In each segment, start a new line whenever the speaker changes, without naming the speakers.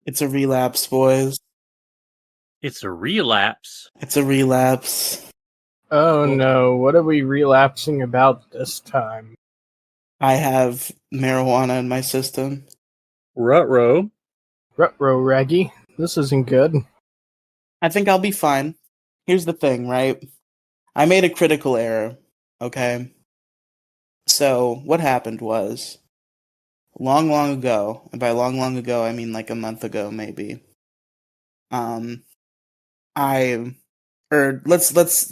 It's a relapse, boys.
It's a relapse.
It's a relapse.
Oh no, what are we relapsing about this time?
I have marijuana in my system.
Ruh-roh.
Ruh-roh, Reggie. This isn't good.
I think I'll be fine. Here's the thing, right? I made a critical error, okay? So, what happened was, long ago, and by long ago, I mean like a month ago, maybe. Let's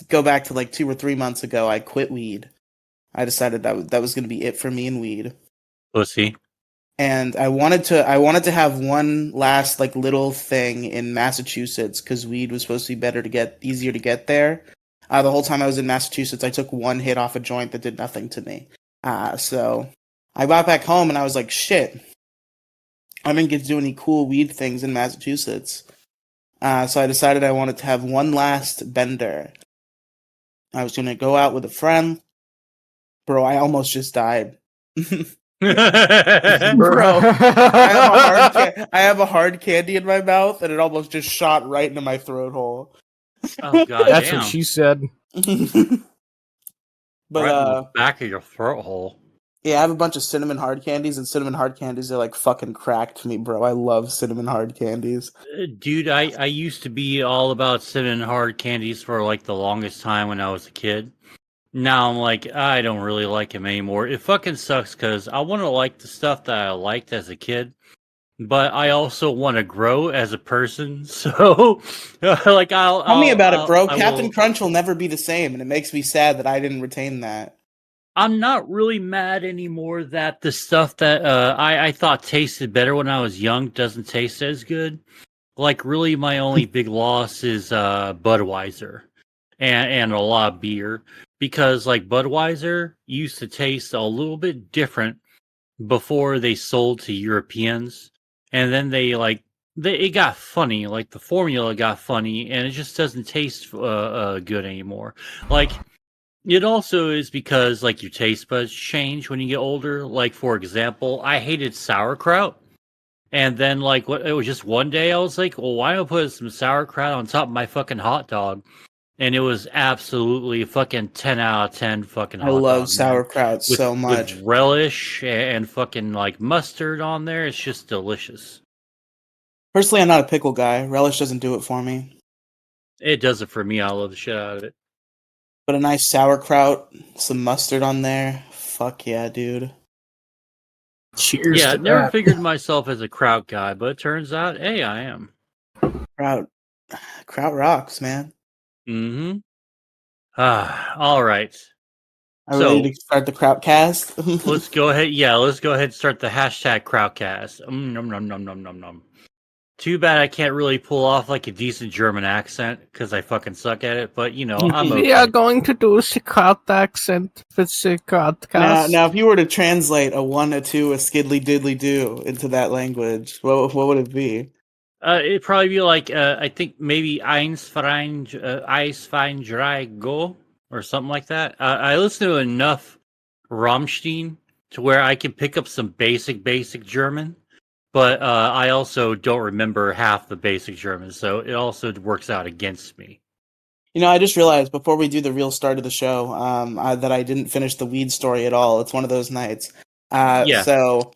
go back to like 2 or 3 months ago. I quit weed. I decided that was going to be it for me in weed,
Pussy.
and I wanted to have one last like little thing in Massachusetts because weed was supposed to be easier to get there. The whole time I was in Massachusetts, I took one hit off a joint that did nothing to me. So I got back home and I was like, shit, I didn't get to do any cool weed things in Massachusetts. So I decided I wanted to have one last bender. I was gonna go out with a friend. Bro, I almost just died. Bro, I have a hard candy in my mouth, and it almost just shot right into my throat hole.
Oh god,
That's
damn.
what she said.
But
right in the back of your throat hole.
yeah, I have a bunch of cinnamon hard candies, and cinnamon hard candies are like fucking crack to me, bro. I love cinnamon hard candies.
Dude, I used to be all about cinnamon hard candies for like the longest time when I was a kid. Now I'm like, I don't really like them anymore. It fucking sucks because I want to like the stuff that I liked as a kid, but I also want to grow as a person. So, like,
Tell me about it, bro.
I
Captain
will-
Crunch will never be the same, and it makes me sad that I didn't retain that.
I'm not really mad anymore that the stuff that I thought tasted better when I was young doesn't taste as good. Like, really, my only big loss is Budweiser and a lot of beer. Because, like, Budweiser used to taste a little bit different before they sold to Europeans. And then it got funny. Like, the formula got funny, and it just doesn't taste good anymore. Like, it also is because like your taste buds change when you get older. Like for example, I hated sauerkraut, and then like it was just one day I was like, well, why don't I put some sauerkraut on top of my fucking hot dog? And it was absolutely fucking 10 out of 10 fucking hot
I
dog.
love
man.
sauerkraut so much.
With relish and fucking like mustard on there. It's just delicious.
Personally, I'm not a pickle guy. Relish doesn't do it for me.
It does it for me. I love the shit out of it.
But a nice sauerkraut, some mustard on there. Fuck yeah, dude.
Cheers
Yeah,
to
I never
that.
figured myself as a kraut guy, but it turns out, hey, I am.
Kraut rocks, man.
Mm-hmm. All right.
Are we ready to start the kraut cast?
Let's go ahead. Yeah, let's go ahead and start the hashtag krautcast. Nom nom nom nom nom nom. Too bad I can't really pull off like a decent German accent because I fucking suck at it. But you know, I'm okay.
We are going to do a kraut accent with the krautcast.
Now, if you were to translate a 1, a 2, a skiddly diddly do into that language, what would it be?
It'd probably be like I think maybe Eins fein drei go or something like that. I listen to enough Rammstein to where I can pick up some basic German, but I also don't remember half the basic German, so it also works out against me.
You know, I just realized before we do the real start of the show that I didn't finish the weed story at all. It's one of those nights.
Yeah.
So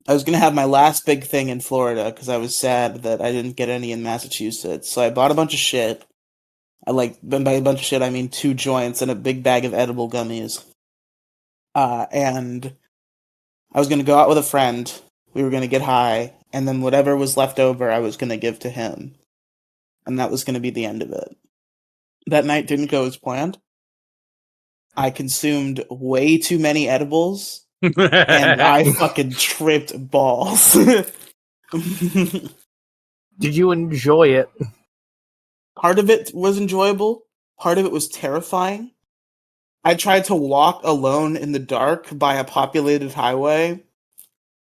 I was going to have my last big thing in Florida because I was sad that I didn't get any in Massachusetts. So I bought a bunch of shit. By a bunch of shit, I mean 2 joints and a big bag of edible gummies. And I was going to go out with a friend. We were going to get high. And then whatever was left over, I was going to give to him. And that was going to be the end of it. That night didn't go as planned. I consumed way too many edibles. And I fucking tripped balls.
Did you enjoy it?
Part of it was enjoyable. Part of it was terrifying. I tried to walk alone in the dark by a populated highway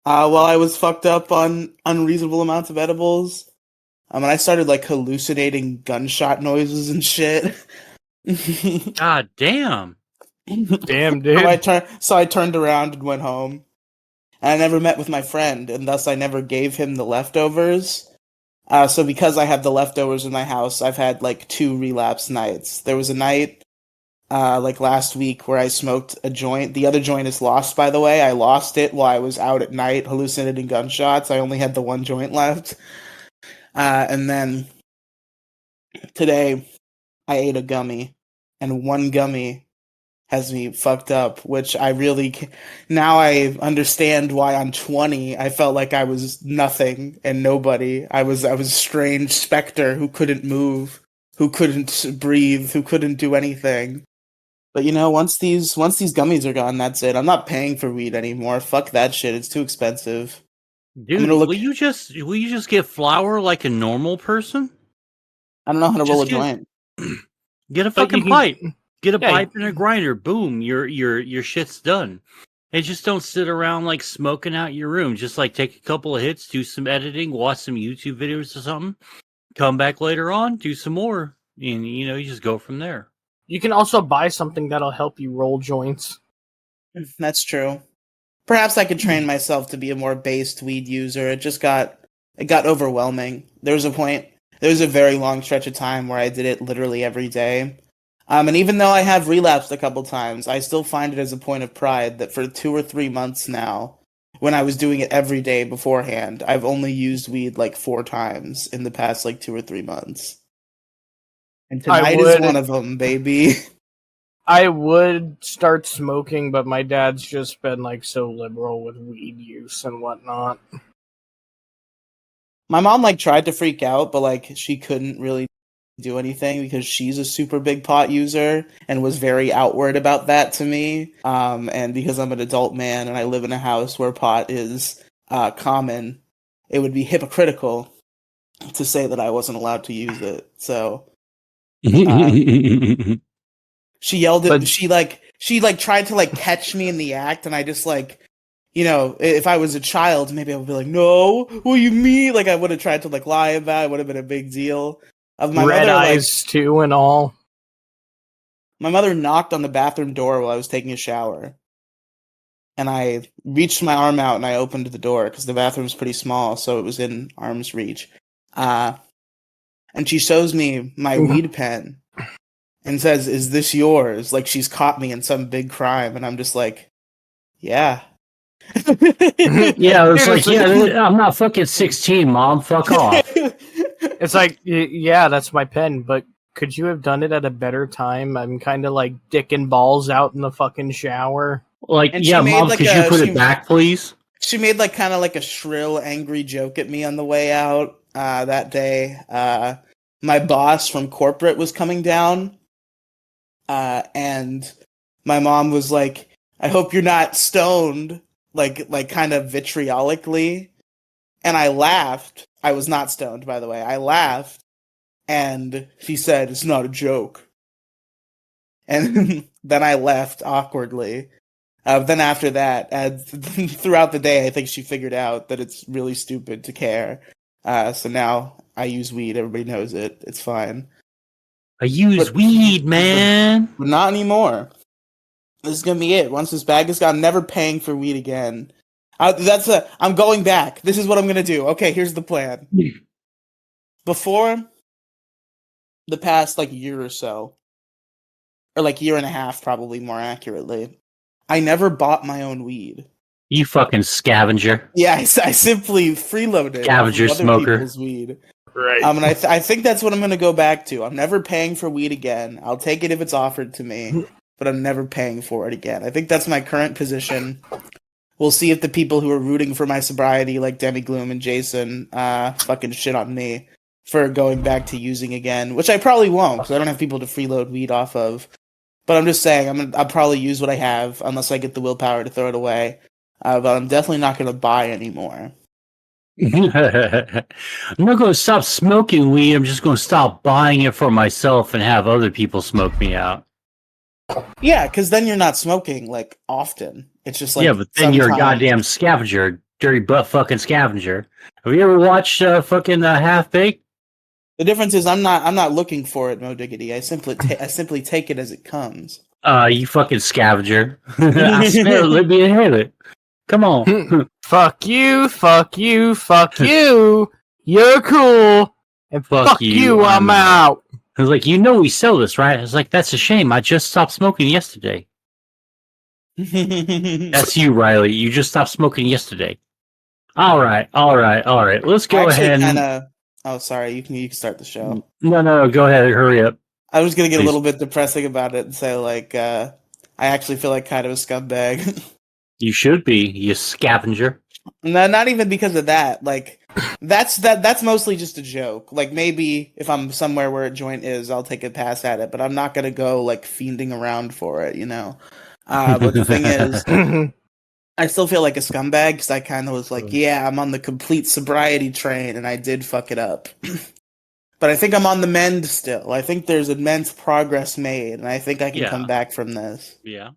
while I was fucked up on unreasonable amounts of edibles. And I started like hallucinating gunshot noises and shit.
God damn.
Damn, dude.
So I turned around and went home. and I never met with my friend, and thus I never gave him the leftovers. So because I have the leftovers in my house, I've had like 2 relapse nights. There was a night like last week where I smoked a joint. The other joint is lost, by the way. I lost it while I was out at night hallucinating gunshots. I only had the 1 joint left. And then today I ate a gummy, and 1 gummy has me fucked up, which I really now I understand why on 20 I felt like I was nothing and nobody. I was a strange specter who couldn't move, who couldn't breathe, who couldn't do anything. But you know, once these gummies are gone, that's it. I'm not paying for weed anymore. Fuck that shit. It's too expensive.
Dude, will you just get flour like a normal person?
I don't know how to roll a joint.
Get a fucking pipe. Get a pipe and a grinder. Boom, your shit's done. And just don't sit around like smoking out your room. Just like take a couple of hits, do some editing, watch some YouTube videos or something. Come back later on, do some more, and you just go from there.
You can also buy something that'll help you roll joints.
That's true. Perhaps I could train myself to be a more based weed user. It got overwhelming. There was a very long stretch of time where I did it literally every day. And even though I have relapsed a couple times, I still find it as a point of pride that for 2 or 3 months now, when I was doing it every day beforehand, I've only used weed like 4 times in the past like 2 or 3 months. And tonight is one of them, baby.
I would start smoking, but my dad's just been like so liberal with weed use and whatnot.
My mom like tried to freak out, but like she couldn't really do anything because she's a super big pot user and was very outward about that to me. And because I'm an adult man and I live in a house where pot is common, it would be hypocritical to say that I wasn't allowed to use it. So she yelled at she tried to like catch me in the act, and I just like, if I was a child, maybe I would be like, no, what do you mean? Like I would have tried to like lie about it, would have been a big deal. My
red
mother,
eyes too and all.
My mother knocked on the bathroom door while I was taking a shower. And I reached my arm out and I opened the door because the bathroom's pretty small, so it was in arm's reach. And she shows me my weed pen and says, "Is this yours?" Like she's caught me in some big crime, and I'm just like, yeah.
Yeah, it's like, I'm not fucking 16, Mom. Fuck off.
It's like, yeah, that's my pen, but could you have done it at a better time? I'm kind of like dicking balls out in the fucking shower.
Like, yeah, Mom, could you put it back, please?
She made like kind of like a shrill, angry joke at me on the way out that day. My boss from corporate was coming down, and my mom was like, "I hope you're not stoned," like kind of vitriolically. And I laughed. I was not stoned, by the way. I laughed, and she said, "It's not a joke." And then I left awkwardly. Then after that, throughout the day, I think she figured out that it's really stupid to care. So now I use weed. Everybody knows it. It's fine.
I use weed, man.
But not anymore. This is going to be it. Once this bag is gone, I'm never paying for weed again. I'm going back. This is what I'm going to do. Okay, here's the plan. Before the past year or so, or year and a half probably more accurately, I never bought my own weed.
You fucking scavenger.
Yeah, I simply freeloaded
scavenger
other
smoker.
people's weed.
Right.
And I think that's what I'm going to go back to. I'm never paying for weed again. I'll take it if it's offered to me, but I'm never paying for it again. I think that's my current position. We'll see if the people who are rooting for my sobriety, like Demi Gloom and Jason, fucking shit on me for going back to using again, which I probably won't because I don't have people to freeload weed off of. But I'm just saying, I'll probably use what I have unless I get the willpower to throw it away. But I'm definitely not going to buy anymore.
I'm not going to stop smoking weed. I'm just going to stop buying it for myself and have other people smoke me out.
Yeah, because then you're not smoking often. It's just
yeah, but then you're a goddamn scavenger, dirty butt fucking scavenger. Have you ever watched fucking Half Baked?
The difference is I'm not looking for it, Mo Diggity. I simply take it as it comes.
You fucking scavenger. I smell it. Let me inhale it. Come on.
Fuck you, fuck you, fuck you. You're cool. And fuck you, I'm out.
I was like, we sell this, right? I was like, that's a shame. I just stopped smoking yesterday. That's you, Riley. You just stopped smoking yesterday. All right. Let's go ahead.
Oh, sorry. You can start the show.
No. Go ahead. Hurry up.
I was gonna get
Please.
a little bit depressing about it and say like, I actually feel like kind of a scumbag.
You should be, you scavenger.
No, not even because of that. Like, that's mostly just a joke. Like, maybe if I'm somewhere where a joint is, I'll take a pass at it, but I'm not gonna go like fiending around for it, you know. But the thing is, I still feel like a scumbag because I kind of was like, yeah, I'm on the complete sobriety train, and I did fuck it up. But I think I'm on the mend still. I think there's immense progress made, and I think I can come back from this.
Yeah.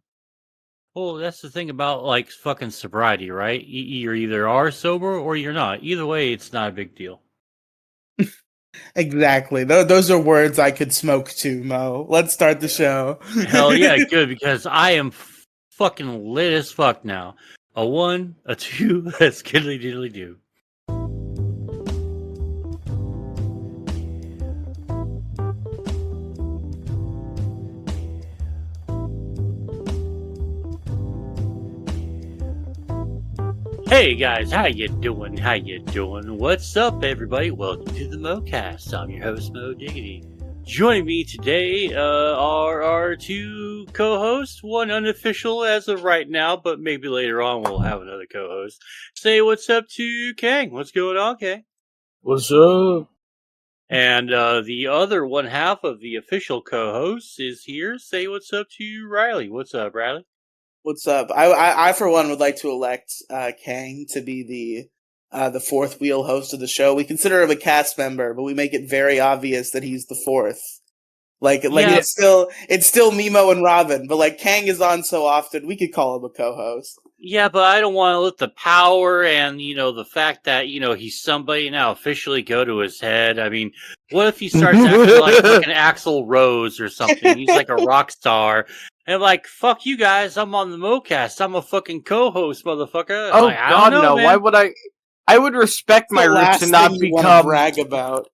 Well, that's the thing about like fucking sobriety, right? You either are sober or you're not. Either way, it's not a big deal.
Exactly. Those are words I could smoke to, Mo. Let's start the show.
Hell yeah, good, because I am fucking lit as fuck now. A 1, a 2, a skiddly diddly do. Hey guys, how you doing? What's up, everybody? Welcome to the MoeCast. I'm your host, Mo Diggity. Joining me today are our two co-hosts, one unofficial as of right now, but maybe later on we'll have another co-host. Say what's up to Kang. What's going on, Kang?
What's up?
And the other one half of the official co-host is here. Say what's up to Riley. What's up, Riley?
What's up? I for one would like to elect Kang to be the fourth wheel host of the show. We consider him a cast member, but we make it very obvious that he's the fourth. It's still Mimo and Robin, but like Kang is on so often, we could call him a co-host.
Yeah, but I don't want to let the power and, the fact that, he's somebody now officially go to his head. I mean, what if he starts acting like fucking Axl Rose or something? He's like a rock star. And like, fuck you guys, I'm on the MoeCast. I'm a fucking co-host, motherfucker.
Oh,
like,
God, no.
Man.
Why would I would respect my roots and not become...
brag about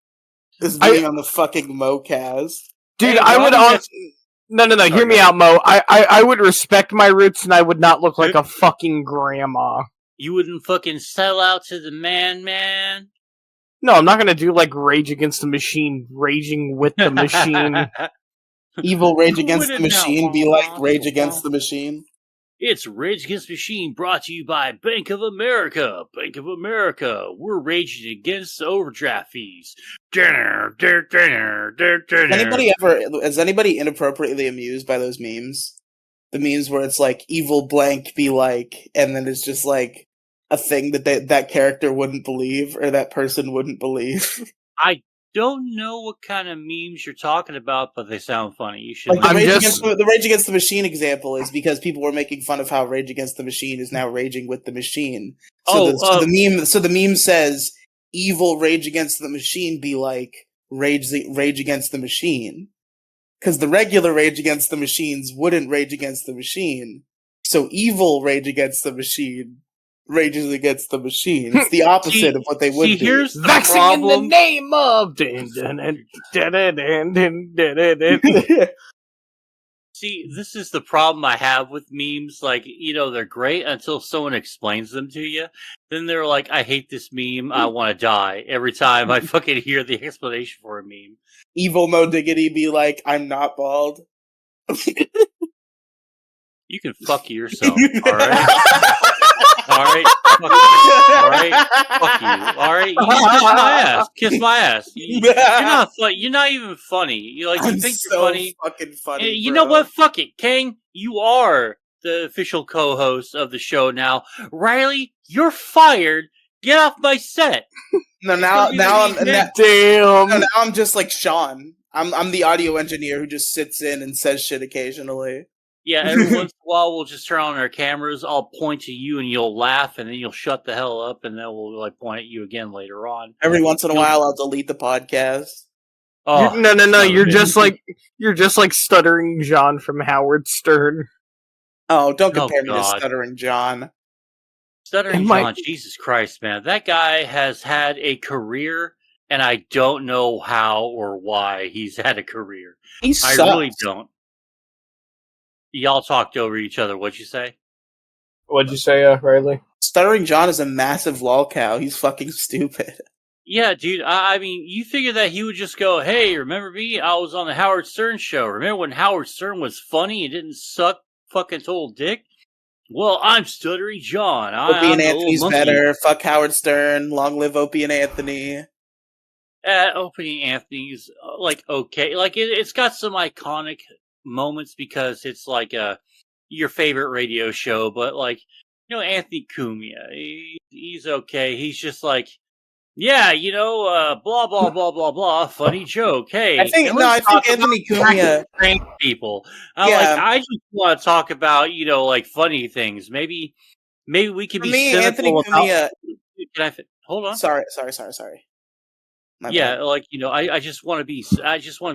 is being on the fucking MoeCast.
Dude, I would... No, hear me out, Mo. I would respect my roots and I would not look like a fucking grandma.
You wouldn't fucking sell out to the man?
No, I'm not gonna do like Rage Against the Machine, raging with the machine.
Evil Rage Against the Machine be like Rage Against the Machine?
It's Rage Against the Machine brought to you by Bank of America. Bank of America. We're raging against overdraft fees. Is
anybody inappropriately amused by those memes? The memes where it's like evil blank be like, and then it's just like a thing that that character wouldn't believe or that person wouldn't believe.
I don't know what kind of memes you're talking about, but they sound funny. You should.
Like the Rage Against the Machine example is because people were making fun of how Rage Against the Machine is now raging with the machine. So the meme says evil Rage Against the Machine be like Rage Against the Machine, because the regular Rage Against the Machines wouldn't rage against the machine. So evil Rage Against the Machine rages against the machine. It's the opposite of what they would do.
Here's the
Vaccine
problem.
In the name of...
See, this is the problem I have with memes. Like, they're great until someone explains them to you. Then they're like, I hate this meme. I want to die every time I fucking hear the explanation for a meme.
Evil Mo Diggity be like, I'm not bald.
You can fuck yourself, alright? Alright? Fuck you. Alright? Kiss my ass. You're not even funny. You think you're funny.
Fucking funny.
You know what? Fuck it. Kang, you are the official co-host of the show now. Riley, you're fired. Get off my set.
No, now I'm just like Sean. I'm the audio engineer who just sits in and says shit occasionally.
Yeah, every once in a while we'll just turn on our cameras. I'll point to you and you'll laugh, and then you'll shut the hell up, and then we'll point at you again later on.
Every once in a while, I'll delete the podcast.
Oh, no! You're just like stuttering John from Howard Stern.
Oh, don't compare me to stuttering John.
Stuttering
my-
John, Jesus Christ, man. That guy has had a career, and I don't know how or why he's had a career.
He
I
sucks.
really don't. Y'all talked over each other. What'd you say?
What'd you say, Riley?
Stuttering John is a massive lol cow. He's fucking stupid.
Yeah, dude. I mean, you figure that he would just go, "Hey, remember me? I was on the Howard Stern show. Remember when Howard Stern was funny and didn't suck fucking total dick? Well, I'm Stuttering John.
Opie
I'm
and
the little
Anthony's
monkey."
better. Fuck Howard Stern. Long live Opie and Anthony.
Opening Anthony's like okay, like it's got some iconic moments because it's like your favorite radio show, but like Anthony Cumia, he's okay. He's just like, yeah, blah blah blah blah blah. Funny joke. Hey,
I think
and
no.
let's
I
talk
think Anthony
about
Cumia.
trans people.
Yeah.
I just want to talk about like funny things. Maybe we can
For
be
me, Anthony
cynical about.
Cumia.
Can hold on?
Sorry. My
Yeah,
bad.
like I just want to be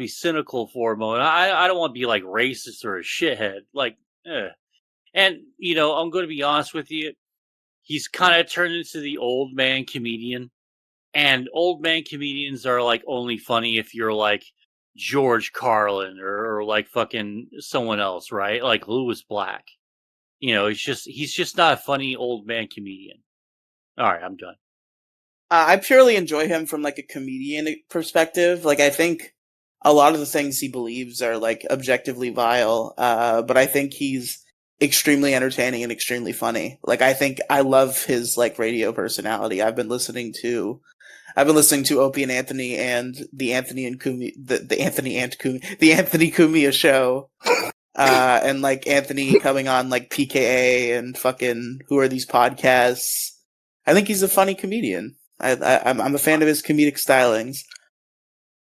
cynical for a moment. I don't want to be like racist or a shithead. Like, and I'm going to be honest with you. He's kind of turned into the old man comedian, and old man comedians are like only funny if you're like George Carlin or like fucking someone else, right? Like Lewis Black. He's just not a funny old man comedian. All right, I'm done.
I purely enjoy him from like a comedian perspective. Like I think a lot of the things he believes are like objectively vile, but I think he's extremely entertaining and extremely funny. Like I think I love his like radio personality. I've been listening to Opie and Anthony and the Anthony Cumia show. And like Anthony coming on like PKA and fucking who are these podcasts? I think he's a funny comedian. I'm a fan of his comedic stylings.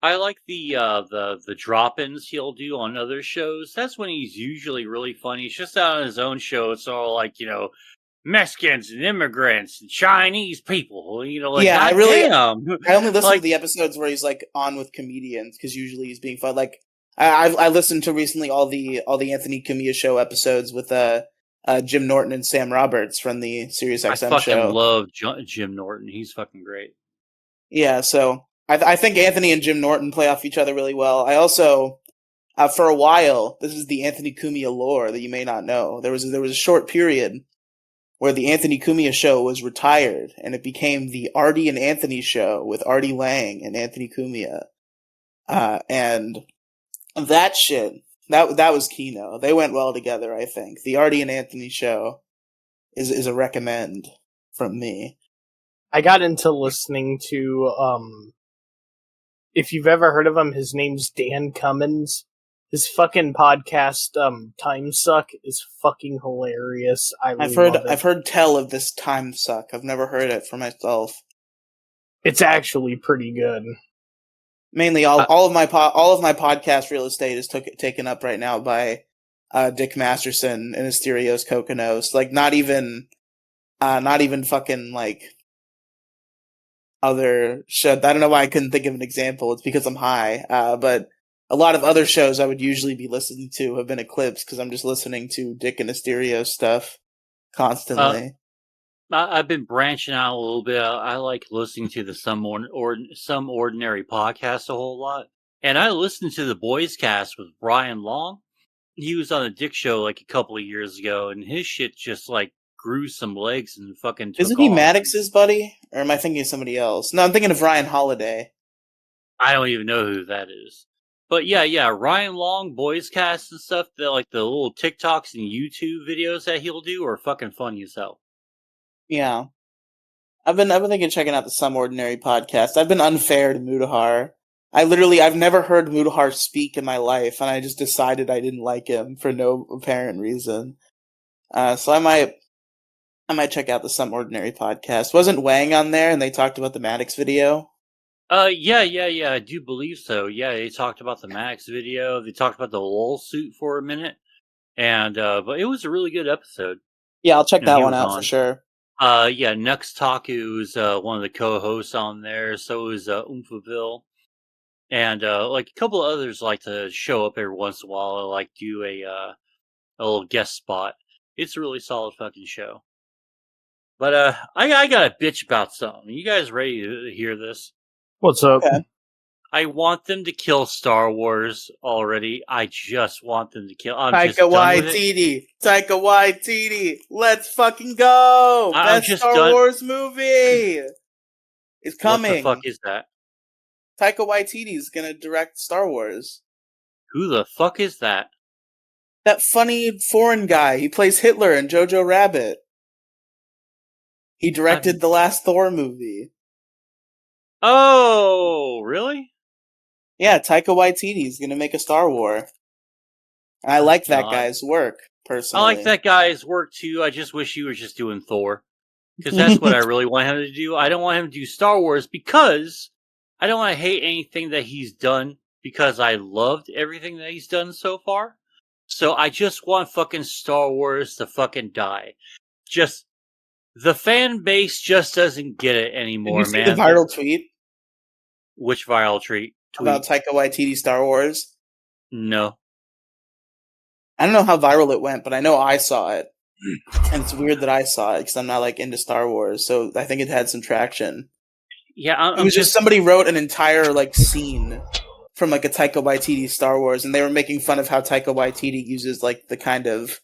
I like the drop-ins he'll do on other shows. That's when he's usually really funny. He's just out on his own show. It's all like Mexicans and immigrants and Chinese people. Like
Yeah,
damn.
I only listen
Like-
to the episodes where he's like on with comedians because usually he's being fun. Like I listened to recently all the Anthony Cumia show episodes with Jim Norton and Sam Roberts from the Sirius
I
XM
fucking
show.
love Jim Norton. He's fucking great.
Yeah, so I think Anthony and Jim Norton play off each other really well. I also, for a while, this is the Anthony Cumia lore that you may not know. There was a short period where the Anthony Cumia show was retired, and it became the Artie and Anthony show with Artie Lang and Anthony Cumia. And that shit, that was Kino. They went well together, I think. The Artie and Anthony show is a recommend from me.
I got into listening to, if you've ever heard of him, his name's Dan Cummins. His fucking podcast, Time Suck, is fucking hilarious.
I've heard tell of this Time Suck. I've never heard it for myself.
It's actually pretty good.
Mainly, all of my podcast real estate is taken up right now by Dick Masterson and Asterios Kokonos. Like not even fucking like other show. I don't know why I couldn't think of an example. It's because I'm high. But a lot of other shows I would usually be listening to have been eclipsed because I'm just listening to Dick and Asterios stuff constantly.
I've been branching out a little bit. I like listening to the Some Ordinary podcast a whole lot. And I listened to the Boys Cast with Brian Long. He was on a Dick show like a couple of years ago, and his shit just like grew some legs and fucking took
Isn't he
off.
Maddox's buddy? Or am I thinking of somebody else? No, I'm thinking of Ryan Holiday.
I don't even know who that is. But yeah, Ryan Long, Boys Cast and stuff, like the little TikToks and YouTube videos that he'll do are fucking funny as hell.
Yeah. I've been thinking of checking out the Some Ordinary podcast. I've been unfair to Mudahar. I've never heard Mudahar speak in my life, and I just decided I didn't like him for no apparent reason. So I might check out the Some Ordinary podcast. Wasn't Wang on there, and they talked about the Maddox video?
Yeah, I do believe so. Yeah, they talked about the Max video. They talked about the LOL suit for a minute, and but it was a really good episode.
Yeah, I'll check
You know,
that
he
one
was
out
on.
for sure.
Yeah, Nux Taku is one of the co-hosts on there. So is Oomphaville, and like a couple of others like to show up every once in a while, and, like do a little guest spot. It's a really solid fucking show. But I got a bitch about something. You guys ready to hear this?
What's up?
Okay.
I want them to kill Star Wars already. I just want them to kill. I'm just
Taika
done with it.
Waititi. Taika Waititi. Let's fucking go.
I'm
Best
just
Star
done.
Wars movie. It's coming.
What the fuck is that?
Taika Waititi is gonna direct Star Wars.
Who the fuck is that?
That funny foreign guy. He plays Hitler in Jojo Rabbit. He directed the last Thor movie.
Oh, really?
Yeah, Taika Waititi is gonna make a Star Wars. I like that guy's work, personally.
I like that guy's work too. I just wish he was just doing Thor. Because that's what I really want him to do. I don't want him to do Star Wars because I don't want to hate anything that he's done because I loved everything that he's done so far. So I just want fucking Star Wars to fucking die. Just the fan base just doesn't get it anymore,
Did you see
man.
the viral tweet?
Which viral tweet?
About Taika Waititi Star Wars?
No.
I don't know how viral it went, but I know I saw it. And it's weird that I saw it because I'm not like into Star Wars, so I think it had some traction.
Yeah,
it was just somebody wrote an entire like scene from like a Taika Waititi Star Wars, and they were making fun of how Taika Waititi uses like the kind of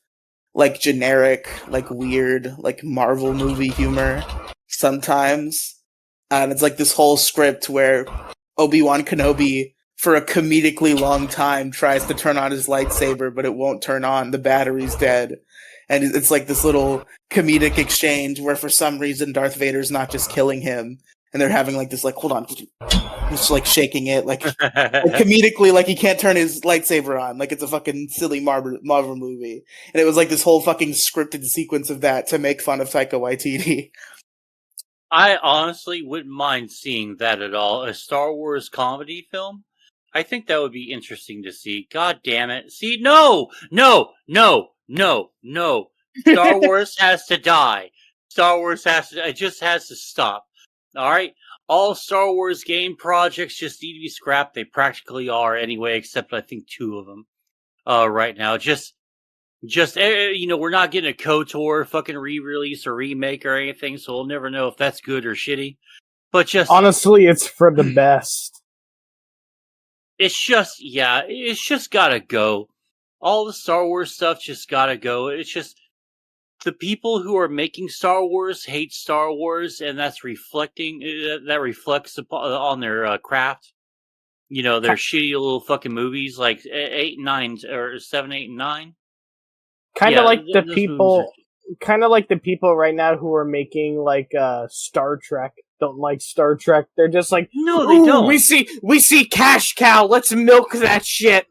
like generic, like weird, like Marvel movie humor sometimes. And it's like this whole script where Obi-Wan Kenobi, for a comedically long time, tries to turn on his lightsaber, but it won't turn on. The battery's dead. And it's like this little comedic exchange where for some reason Darth Vader's not just killing him. And they're having like this, like, hold on, just like shaking it, like comedically, like he can't turn his lightsaber on, like it's a fucking silly Marvel movie. And it was like this whole fucking scripted sequence of that to make fun of Taika Waititi.
I honestly wouldn't mind seeing that at all. A Star Wars comedy film? I think that would be interesting to see. God damn it. See, no! Star Wars has to die. Star Wars it just has to stop. Alright? All Star Wars game projects just need to be scrapped. They practically are anyway, except I think 2 of them. Right now. Just, we're not getting a KOTOR fucking re-release or remake or anything, so we'll never know if that's good or shitty. But just...
honestly, it's for the best.
It's just gotta go. All the Star Wars stuff just gotta go. It's just... the people who are making Star Wars hate Star Wars, and that reflects on their craft. Their shitty little fucking movies like 8 and 9, or 7, 8, and 9.
Kind of like the people right now who are making like Star Trek don't like Star Trek. They're just like,
no, they don't.
We see cash cow. Let's milk that shit.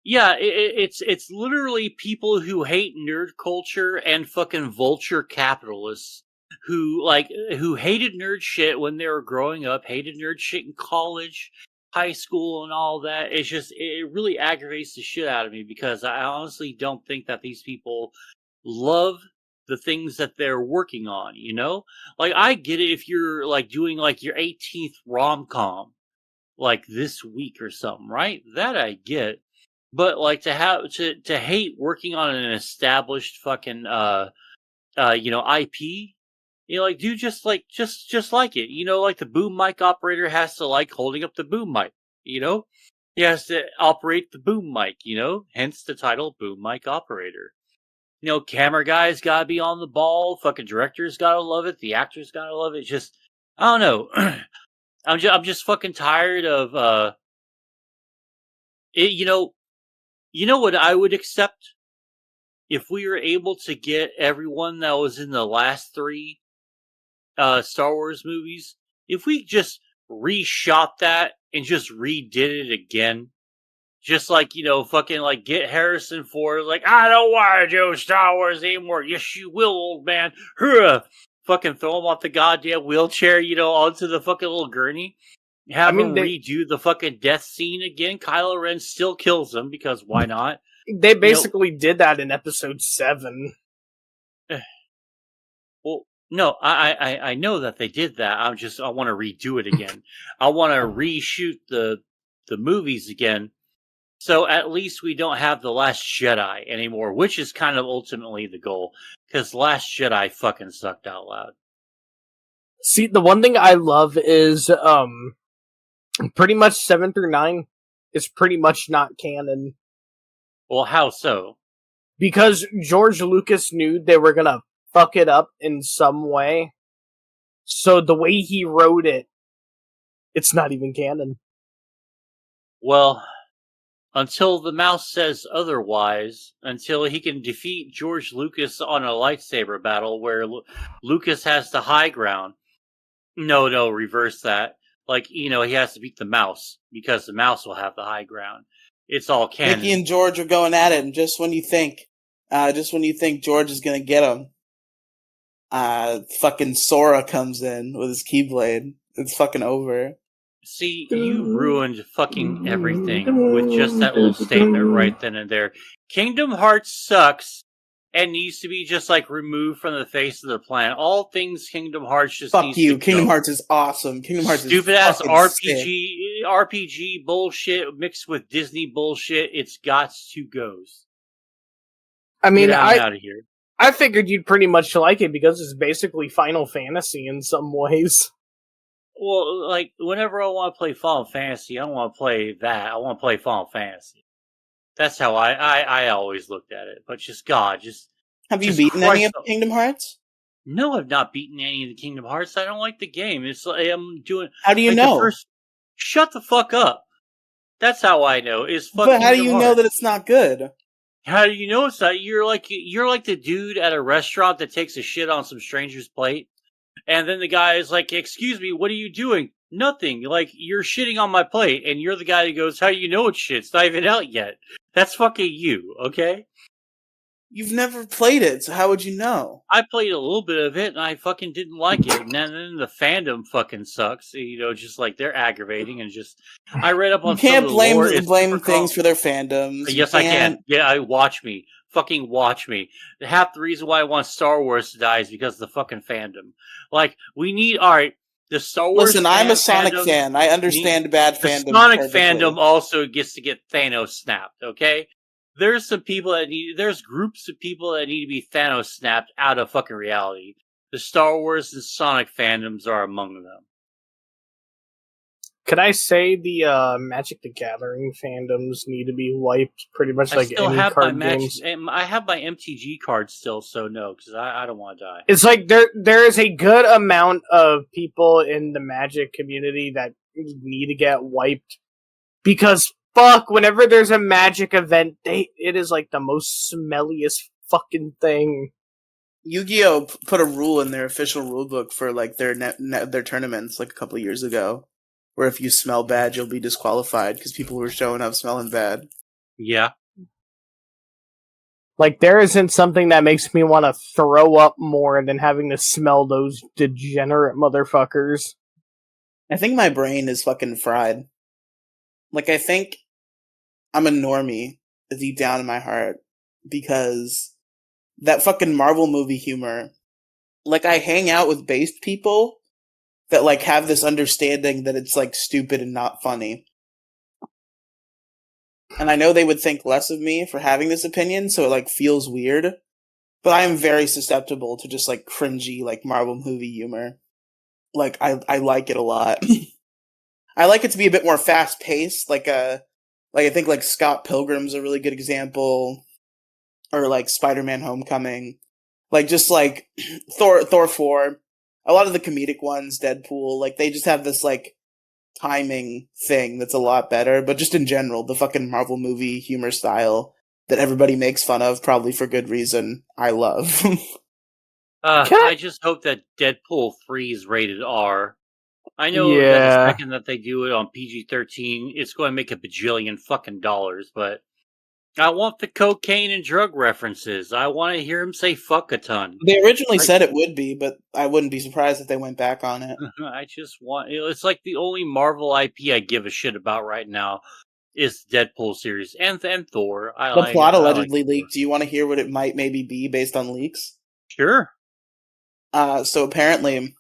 Yeah, it's literally people who hate nerd culture and fucking vulture capitalists who hated nerd shit when they were growing up, hated nerd shit in college, high school, and all that. It really aggravates the shit out of me because I honestly don't think that these people love the things that they're working on, Like, I get it if you're, like, doing, like, your 18th rom-com, like, this week or something, right? That I get. But, like, to hate working on an established fucking, IP, like, dude, just like it, like the boom mic operator has to like holding up the boom mic, he has to operate the boom mic, hence the title boom mic operator. Camera guys gotta be on the ball, fucking directors gotta love it, the actors gotta love it. Just, I don't know. I'm just fucking tired of, it, what I would accept if we were able to get everyone that was in the last 3 Star Wars movies, if we just reshot that and just redid it again, just like, fucking like get Harrison Ford, like, I don't want to do Star Wars anymore. Yes, you will, old man. Hurrah! Fucking throw him off the goddamn wheelchair, onto the fucking little gurney. Have him redo the fucking death scene again. Kylo Ren still kills him because why not?
They basically did that in episode 7.
Well, no, I know that they did that. I want to redo it again. I want to reshoot the movies again. So at least we don't have The Last Jedi anymore, which is kind of ultimately the goal. Because Last Jedi fucking sucked out loud.
See, the one thing I love is pretty much 7 through 9 is pretty much not canon.
Well, how so?
Because George Lucas knew they were gonna fuck it up in some way. So the way he wrote it, it's not even canon.
Well, until the mouse says otherwise, until he can defeat George Lucas on a lightsaber battle where Lucas has the high ground. No, reverse that. Like, he has to beat the mouse because the mouse will have the high ground. It's all canon.
Mickey and George are going at it, and just when you think George is gonna get him, fucking Sora comes in with his Keyblade. It's fucking over.
See, you ruined fucking everything with just that little statement right then and there. Kingdom Hearts sucks and needs to be just like removed from the face of the planet. All things Kingdom Hearts just
Fuck
needs
you.
to
Kingdom
go.
Hearts is awesome. Kingdom Hearts
Stupid
is
ass
RPG
RPG bullshit mixed with Disney bullshit. It's got to go.
I mean,
Get out of here.
I figured you'd pretty much like it because it's basically Final Fantasy in some ways.
Well, like, whenever I want to play Final Fantasy, I don't want to play that. I want to play Final Fantasy. That's how I always looked at it. But
Have you beaten any of Kingdom Hearts?
No, I've not beaten any of the Kingdom Hearts. I don't like the game. It's like I'm doing.
How do you know?
Shut the fuck up. That's how I know.
But how do you know that it's not good?
How do you know it's not? You're like the dude at a restaurant that takes a shit on some stranger's plate. And then the guy is like, "Excuse me, what are you doing?" Nothing. Like, you're shitting on my plate, and you're the guy that goes, "How do you know it's shit? It's not even out yet." That's fucking you, okay?
You've never played it, so how would you know?
I played a little bit of it, and I fucking didn't like it. And then the fandom fucking sucks. Just like they're aggravating, and just I read up on.
You can't
some of the lore.
blame things for their fandoms.
Yes, I can. Yeah, watch me. Fucking watch me. Half the reason why I want Star Wars to die is because of the fucking fandom. Like, we need, alright, the Star Wars
Listen, I'm a Sonic fan. I understand bad fandom.
The Sonic fandom also gets to get Thanos snapped, okay? There's groups of people that need to be Thanos snapped out of fucking reality. The Star Wars and Sonic fandoms are among them.
Could I say the Magic the Gathering fandoms need to be wiped pretty much like any card games?
I have my MTG card still, so no, because I don't want to die.
It's like there is a good amount of people in the Magic community that need to get wiped because fuck, whenever there's a Magic event, it is like the most smelliest fucking thing.
Yu-Gi-Oh put a rule in their official rulebook for like their tournaments like a couple of years ago. Where if you smell bad, you'll be disqualified because people were showing up smelling bad.
Yeah.
Like, there isn't something that makes me want to throw up more than having to smell those degenerate motherfuckers.
I think my brain is fucking fried. Like, I think I'm a normie deep down in my heart because that fucking Marvel movie humor. Like, I hang out with based people that, like, have this understanding that it's, like, stupid and not funny. And I know they would think less of me for having this opinion, so it, like, feels weird. But I am very susceptible to just, like, cringy, like, Marvel movie humor. Like, I like it a lot. I like it to be a bit more fast-paced, like I think, like, Scott Pilgrim's a really good example. Or, like, Spider-Man Homecoming. Like, just, like, Thor 4. A lot of the comedic ones, Deadpool, like, they just have this, like, timing thing that's a lot better. But just in general, the fucking Marvel movie humor style that everybody makes fun of, probably for good reason, I love.
I just hope that Deadpool 3 is rated R. I know that the second that they do it on PG-13, it's going to make a bajillion fucking dollars, but I want the cocaine and drug references. I want to hear him say fuck a ton.
They originally said it would be, but I wouldn't be surprised if they went back on it.
I just want... It's like the only Marvel IP I give a shit about right now is the Deadpool series and Thor.
The plot allegedly leaked. Do you want to hear what it might maybe be based on leaks?
Sure.
So apparently,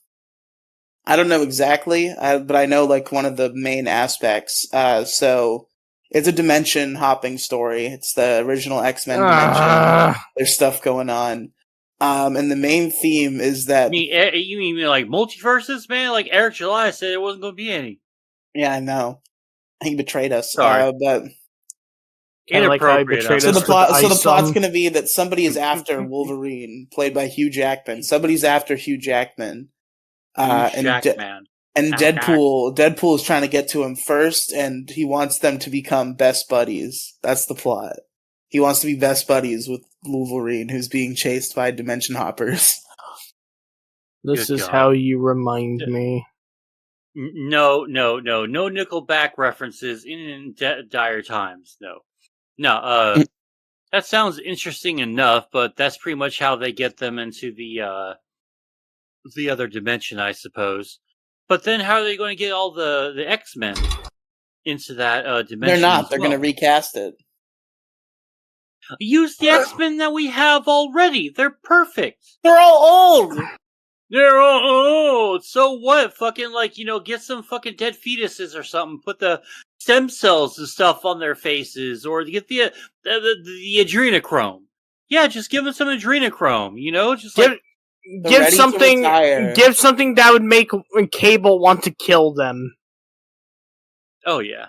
I don't know exactly, but I know like one of the main aspects. So it's a dimension hopping story. It's the original X-Men dimension. There's stuff going on. And the main theme is that
You mean like multiverses, man? Like Eric July said, there wasn't going to be any.
yeah, I know he betrayed us.
Sorry.
But
Kind of like how I
Inappropriate.
betrayed
so
us
the
with
plot, so the
Ice
plot's
on.
going to be that somebody is after Wolverine, played by Hugh Jackman. Somebody's after Hugh Jackman, and
Man.
and Deadpool is trying to get to him first, and he wants them to become best buddies. That's the plot. He wants to be best buddies with Wolverine, who's being chased by dimension hoppers.
This
Good
is
God.
how you remind me.
No Nickelback references in dire times. No. That sounds interesting enough, but that's pretty much how they get them into the other dimension, I suppose. But then, how are they going to get all the X-Men into that dimension?
They're not. They're going to recast it.
Use the X-Men that we have already. They're perfect.
They're all old.
They're all old. So what? Fucking get some fucking dead fetuses or something. Put the stem cells and stuff on their faces, or get the adrenochrome. Yeah, just give them some adrenochrome. Just
give something that would make Cable want to kill them.
Oh yeah.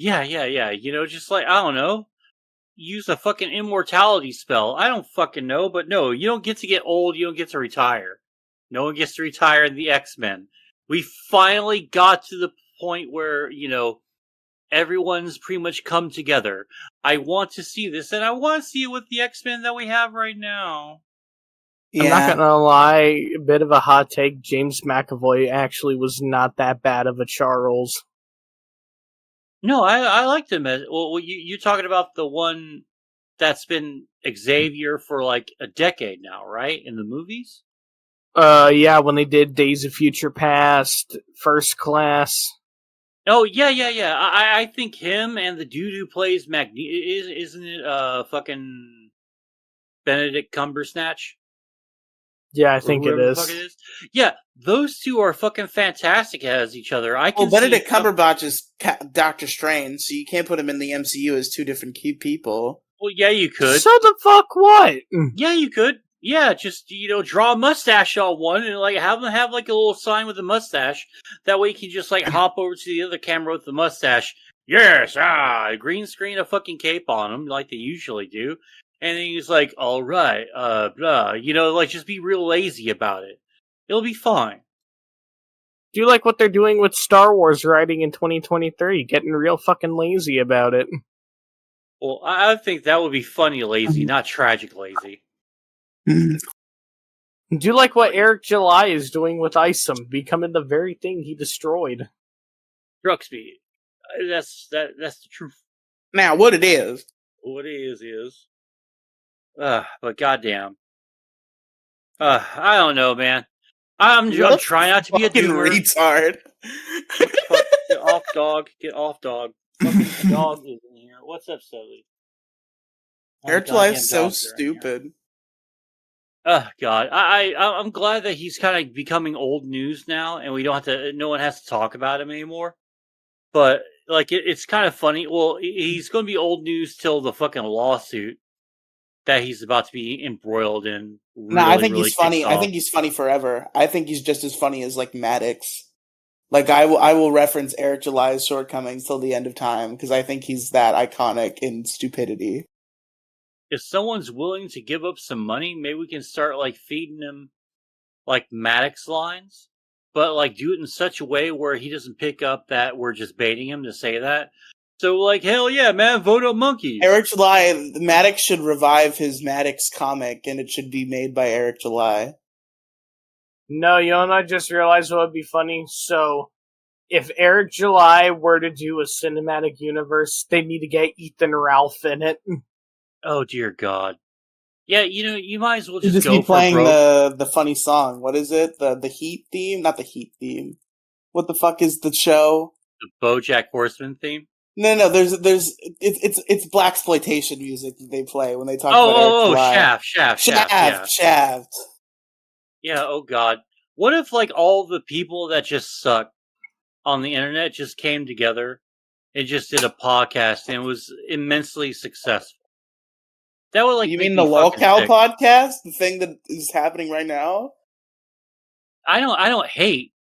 Just I don't know. Use a fucking immortality spell. I don't fucking know, but no, you don't get to get old. You don't get to retire. No one gets to retire in the X-Men. We finally got to the point where, everyone's pretty much come together. I want to see this, and I want to see it with the X-Men that we have right now.
Yeah. I'm not gonna lie, a bit of a hot take, James McAvoy actually was not that bad of a Charles.
No, I liked him. You talking about the one that's been Xavier for like a decade now, right? In the movies?
Yeah, when they did Days of Future Past, First Class.
Oh, yeah. I think him and the dude who plays isn't it fucking Benedict Cumbersnatch?
Yeah, I think it is.
Fuck it is. Yeah, those two are fucking fantastic as each other.
Benedict Cumberbatch is Doctor Strange, so you can't put him in the MCU as two different people.
Well, yeah, you could.
So the fuck what?
Yeah, you could. Yeah, just draw a mustache on one and have them have like a little sign with a mustache. That way you can just hop over to the other camera with the mustache. Yes, green screen a fucking cape on them like they usually do. And then he's like, all right, blah. Just be real lazy about it. It'll be fine.
Do you like what they're doing with Star Wars writing in 2023? Getting real fucking lazy about it.
Well, I think that would be funny lazy, not tragic lazy.
Do you like what Eric July is doing with Isom, becoming the very thing he destroyed?
Drugsby. That's the truth.
Now, what it is.
What it is. But goddamn. I don't know, man. I'm trying not to be a doomer.
Retard.
Get off, dog. Get off, dog. Fucking dog is in here. What's up, Sully?
Eric July is so stupid.
Oh God, I'm glad that he's kind of becoming old news now, and no one has to talk about him anymore. But it's kind of funny. Well, he's going to be old news till the fucking lawsuit that he's about to be embroiled in.
I think he's funny. I think he's funny forever. I think he's just as funny as Maddox. I will reference Eric July's shortcomings till the end of time because I think he's that iconic in stupidity.
If someone's willing to give up some money, maybe we can start feeding him Maddox lines, but do it in such a way where he doesn't pick up that we're just baiting him to say that. So hell yeah, man, vote on monkeys.
Eric July, Maddox should revive his Maddox comic, and it should be made by Eric July.
No, I just realized what would be funny. So, if Eric July were to do a cinematic universe, they need to get Ethan Ralph in it.
Oh dear God! Yeah, you might as well just
go be playing the funny song. What is it? The Heat theme? Not the Heat theme. What the fuck is the show?
The BoJack Horseman theme.
No. It's blaxploitation music that they play when they talk about Eric July. Shaft.
Yeah. Oh God. What if all the people that just suck on the internet just came together and just did a podcast and it was immensely successful? That would like
You
make
mean
me
the
fucking
Lolcow
sick.
podcast? The thing that is happening right now?
I don't hate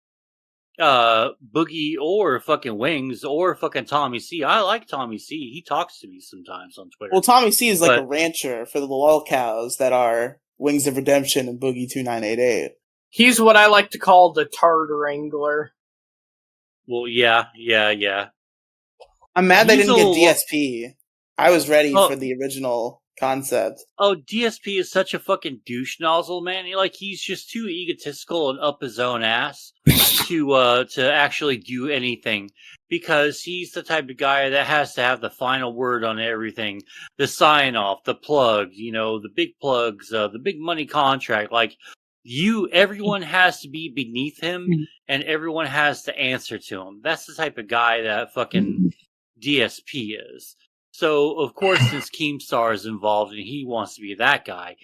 Boogie or fucking Wings or fucking Tommy C. I like Tommy C. He talks to me sometimes on Twitter.
Well, Tommy C is like
But-
a rancher for the Lolcows that are Wings of Redemption and Boogie 2988.
He's what I like to call the Tard Wrangler.
Well, yeah.
I'm mad they
He's
didn't get
a lo-
DSP. I was ready
Oh.
for the original concept.
Oh, DSP is such a fucking douche nozzle, man. He's just too egotistical and up his own ass to actually do anything, because he's the type of guy that has to have the final word on everything, the sign off, the plugs, the big plugs, the big money contract. Like everyone has to be beneath him, and everyone has to answer to him. That's the type of guy that fucking DSP is. So, of course, since Keemstar is involved and he wants to be that guy,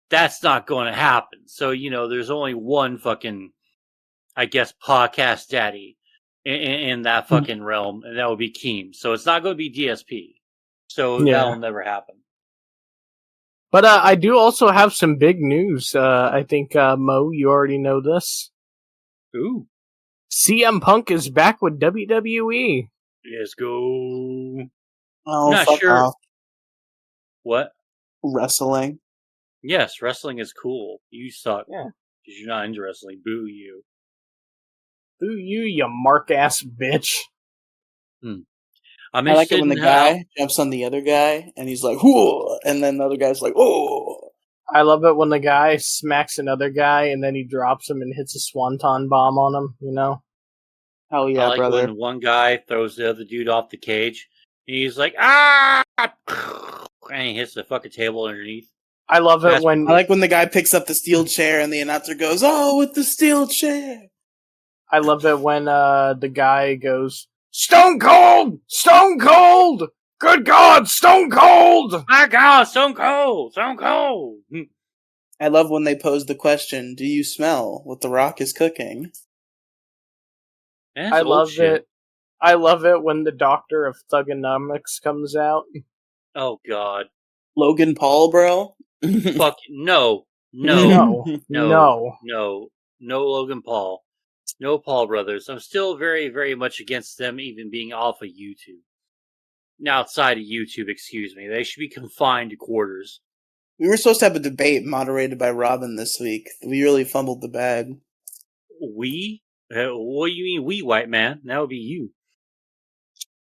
that's not going to happen. So, there's only one fucking, I guess, podcast daddy in that fucking realm, and that would be Keem. So it's not going to be DSP. So that'll never happen.
But I do also have some big news. I think, Mo, you already know this.
Ooh.
CM Punk is back with WWE.
Let's go.
Oh,
Not
fuck
sure.
off.
What?
Wrestling.
Yes, wrestling is cool. You suck.
Yeah.
Because you're not into wrestling. Boo you.
Boo you mark-ass bitch.
I'm
I like it when the
interested in how-
guy jumps on the other guy and he's like, whoo, and then the other guy's like, oh.
I love it when the guy smacks another guy and then he drops him and hits a swanton bomb on him,
Hell
I
yeah,
like
brother.
when one guy throws the other dude off the cage, and he's like, ah! And he hits the fucking table underneath.
I love it when...
I like when the guy picks up the steel chair and the announcer goes, oh, with the steel chair.
I love it when the guy goes, Stone Cold! Stone Cold! Good God, Stone Cold!
My God, Stone Cold! Stone Cold!
I love when they pose the question, do you smell what The Rock is cooking?
That's
I
old
love
shit.
it. I love it when the Doctor of Thugonomics comes out.
Oh, God.
Logan Paul, bro?
Fuck, no.
No.
No Logan Paul. No Paul brothers. I'm still very, very much against them even being off of YouTube. Outside of YouTube, excuse me. They should be confined to quarters.
We were supposed to have a debate moderated by Robin this week. We really fumbled the bag.
We? What do you mean we, white man? That would be you.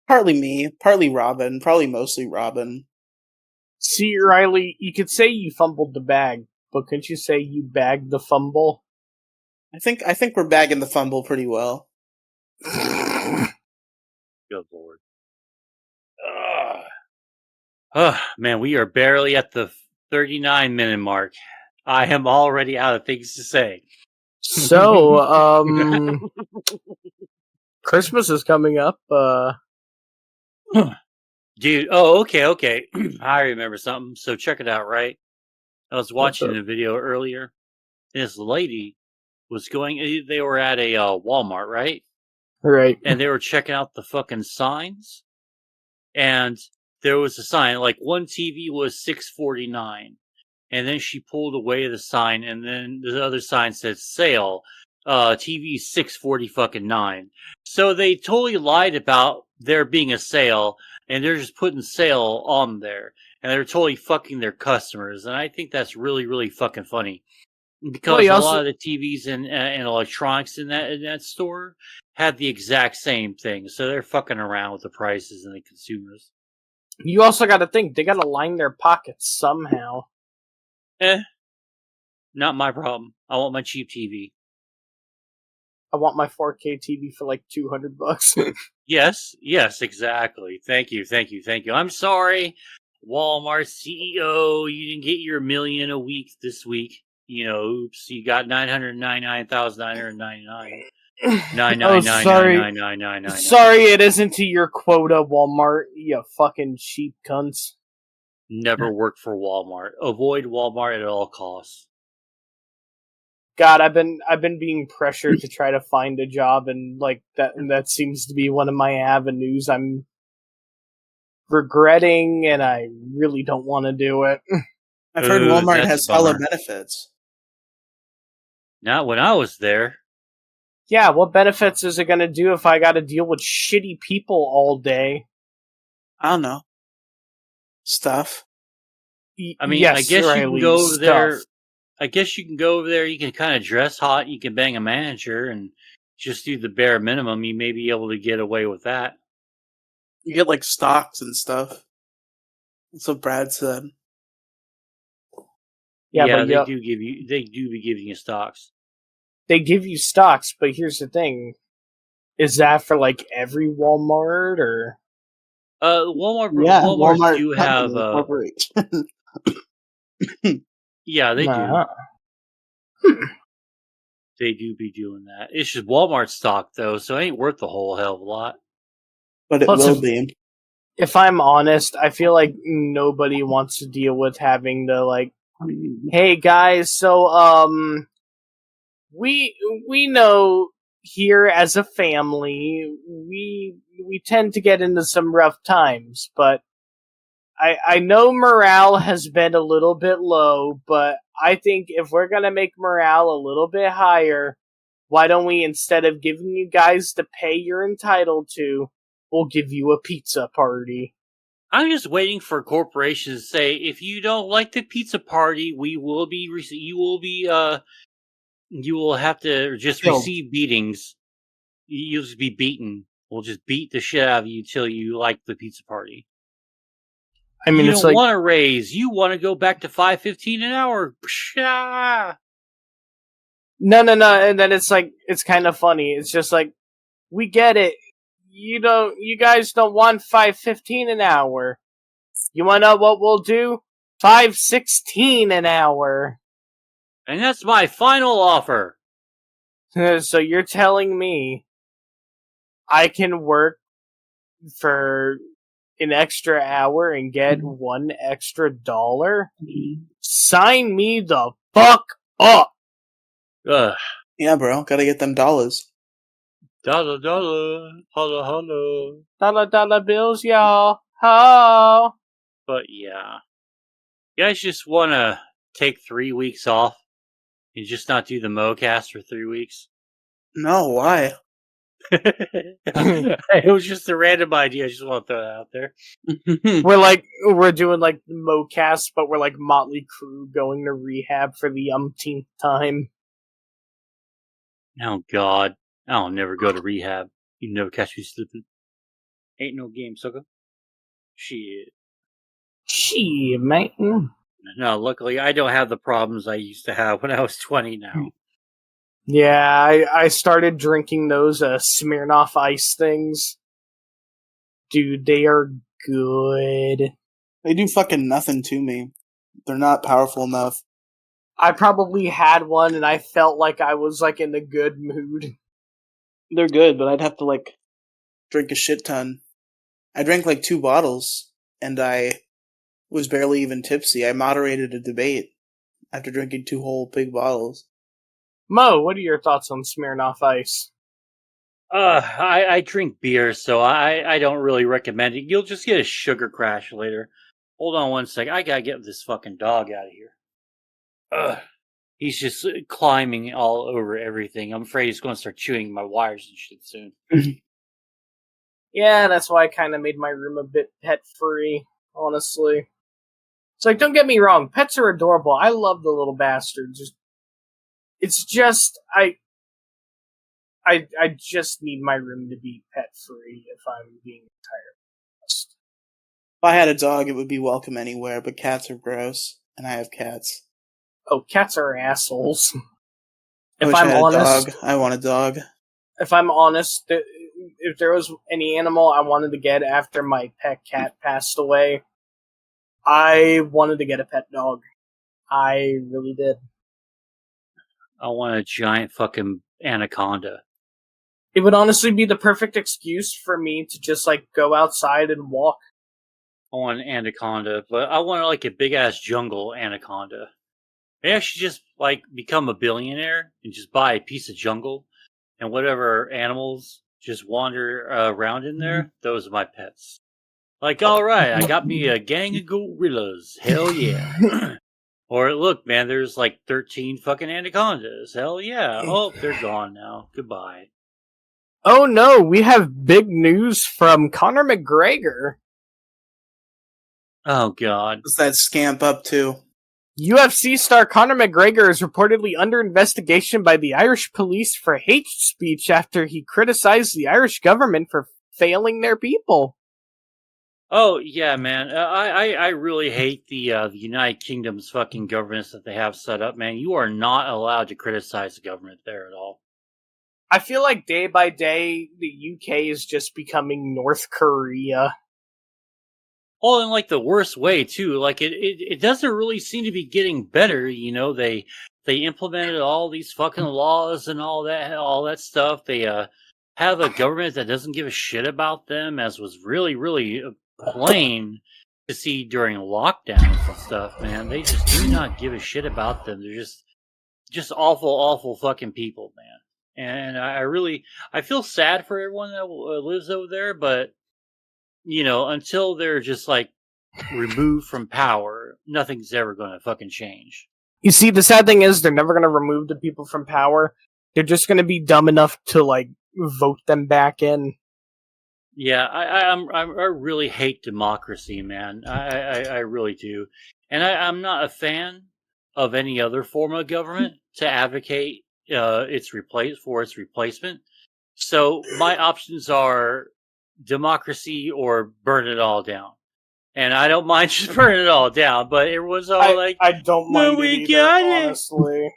Partly me, partly Robin, probably mostly Robin.
See, Riley, you could say you fumbled the bag, but couldn't you say you bagged the fumble?
I think we're bagging the fumble pretty well.
Good Lord. Man, we are barely at the 39-minute mark. I am already out of things to say.
So, Christmas is coming up.
Dude, okay. I remember something. So check it out, right? I was watching a video earlier. This lady was going, they were at a Walmart, right?
Right.
And they were checking out the fucking signs. And there was a sign, like one TV was $6.49. And then she pulled away the sign, and then the other sign said sale. TV $6.49. So they totally lied about there being a sale, and they're just putting sale on there, and they're totally fucking their customers. And I think that's really, really fucking funny, because a lot of the TVs and electronics in that store had the exact same thing. So they're fucking around with the prices and the consumers.
You also got to think, they got to line their pockets somehow.
Not my problem. I want my cheap TV.
I want my 4K TV for like $200.
Yes, exactly. Thank you. I'm sorry, Walmart CEO, you didn't get your $1 million a week this week. Oops, you got 999,999.
Oh, sorry, it isn't to your quota, Walmart. You fucking cheap cunts.
Never work for Walmart. Avoid Walmart at all costs.
God, I've been being pressured to try to find a job, and like that seems to be one of my avenues. I'm regretting, and I really don't want to do it.
I've heard
Ooh,
Walmart
that's
has
a
hella
bummer.
benefits.
Not when I was there.
Yeah, what benefits is it going to do if I got to deal with shitty people all day?
I don't know. Stuff.
I mean, I
Yes,
guess you can
Riley,
go over
stuff.
there. I guess you can go over there. You can kind of dress hot. You can bang a manager and just do the bare minimum. You may be able to get away with that.
You get like stocks and stuff. That's what Brad said.
Yeah, but
they do give you. They do be giving you stocks.
they give you stocks, but here's the thing. Is that for like every Walmart or
Walmarts do have.
company, corporation.
Yeah, they do.
nah.
They do be doing that. It's just Walmart stock though, so it ain't worth a whole hell of a lot.
But it
Plus,
will be.
If I'm honest, I feel like nobody wants to deal with having to like, hey guys, so we know here as a family we tend to get into some rough times, but I know morale has been a little bit low, but I think if we're gonna make morale a little bit higher, why don't we, instead of giving you guys the pay you're entitled to, we'll give you a pizza party.
I'm just waiting for corporations to say, if you don't like the pizza party, we will be you will have to just
Killed.
receive beatings. You'll just be beaten. We'll just beat the shit out of you till you like the pizza party.
I mean,
you
it's
don't
like,
want to raise. You want to go back to $5.15 an hour. Psha!
no, and then it's like, it's kind of funny. It's just like, we get it. You guys don't want $5.15 an hour. You wanna know what we'll do? $5.16 an hour.
And that's my final offer.
So you're telling me I can work for an extra hour and get $1 extra? Sign me the fuck up.
Ugh.
Yeah, bro. Gotta get them dollars.
Dollar, holla, holla.
Dollar bills, y'all. Ho.
But yeah. You guys just want to take 3 weeks off and just not do the MoCast for 3 weeks?
No, why?
It was just a random idea. I just want to throw that out there.
We're doing like MoCast, but we're like Motley Crue going to rehab for the umpteenth time.
Oh, God. I'll never go to rehab. You never catch me slipping. Ain't no game, sucker. Shit.
Shit, man.
No, luckily I don't have the problems I used to have when I was 20 now.
Yeah, I started drinking those Smirnoff Ice things. Dude, they are good.
They do fucking nothing to me. They're not powerful enough.
I probably had one and I felt like I was like in a good mood.
They're good, but I'd have to like drink a shit ton. I drank like 2 bottles, and I was barely even tipsy. I moderated a debate after drinking 2 whole big bottles.
Mo, what are your thoughts on Smirnoff Ice?
I drink beer, so I don't really recommend it. You'll just get a sugar crash later. Hold on one sec. I gotta get this fucking dog out of here. Ugh. He's just climbing all over everything. I'm afraid he's going to start chewing my wires and shit soon.
Yeah, that's why I kind of made my room a bit pet-free, honestly. It's like, don't get me wrong, pets are adorable. I love the little bastards. It's just, I just need my room to be pet-free if I'm being entirely honest.
If I had a dog, it would be welcome anywhere, but cats are gross, and I have cats.
Oh, cats are assholes.
I wish I had a dog. I want a dog.
If I'm honest, if there was any animal I wanted to get after my pet cat passed away, I wanted to get a pet dog. I really did.
I want a giant fucking anaconda.
It would honestly be the perfect excuse for me to just like go outside and walk.
I want an anaconda, but I want like a big ass jungle anaconda. Maybe I should just like become a billionaire and just buy a piece of jungle, and whatever animals just wander around in there, those are my pets. Like, all right, I got me a gang of gorillas. Hell yeah. Or look, man, there's like 13 fucking anacondas. Hell yeah. Oh, they're gone now. Goodbye.
Oh no, we have big news from Conor McGregor.
Oh god.
What's that scamp up to?
UFC star Conor McGregor is reportedly under investigation by the Irish police for hate speech after he criticized the Irish government for failing their people.
Oh yeah, man. I really hate the United Kingdom's fucking governance that they have set up, man. You are not allowed to criticize the government there at all.
I feel like day by day, the UK is just becoming North Korea.
Well, in like the worst way too. Like it doesn't really seem to be getting better. You know, they implemented all these fucking laws and all that stuff. They have a government that doesn't give a shit about them, as was really plain to see during lockdowns and stuff. Man, they just do not give a shit about them. They're just awful fucking people, man. And I feel sad for everyone that lives over there, but you know, until they're just like removed from power, nothing's ever going to fucking change.
You see, the sad thing is they're never going to remove the people from power. They're just going to be dumb enough to, like, vote them back in.
Yeah, I really hate democracy, man. I really do. And I'm not a fan of any other form of government to advocate its replacement. So my options are democracy or burn it all down. And I don't mind just burning it all down, but everyone's all
I don't mind it either, honestly.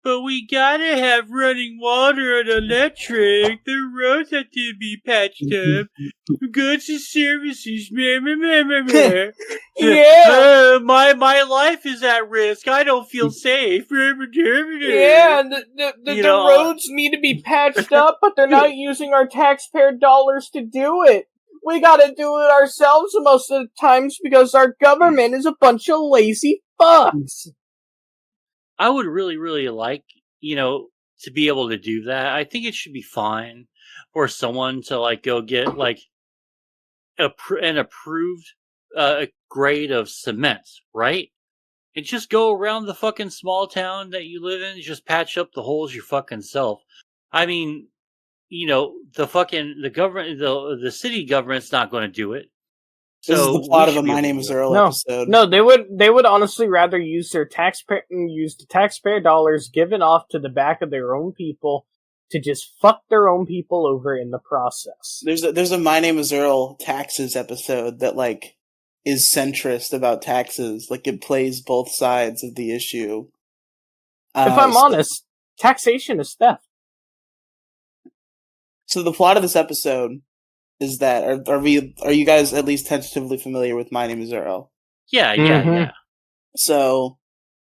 But we gotta have running water and electric. The roads have to be patched up. Goods and services.
Yeah.
My life is at risk. I don't feel safe.
Yeah, the roads need to be patched up, but they're not using our taxpayer dollars to do it. We gotta do it ourselves most of the times because our government is a bunch of lazy fucks.
I would really like, you know, to be able to do that. I think it should be fine for someone to like go get like an approved grade of cement, right? And just go around the fucking small town that you live in, just patch up the holes your fucking self. I mean, you know, the government, the city government's not going to do it.
This is the plot of a My Name Is Earl episode.
No, they would honestly rather use the taxpayer dollars given off to the back of their own people to just fuck their own people over in the process.
There's a My Name Is Earl taxes episode that like is centrist about taxes. Like it plays both sides of the issue.
If I'm honest, taxation is theft.
So the plot of this episode is that are you guys at least tentatively familiar with My Name Is Earl?
Yeah.
So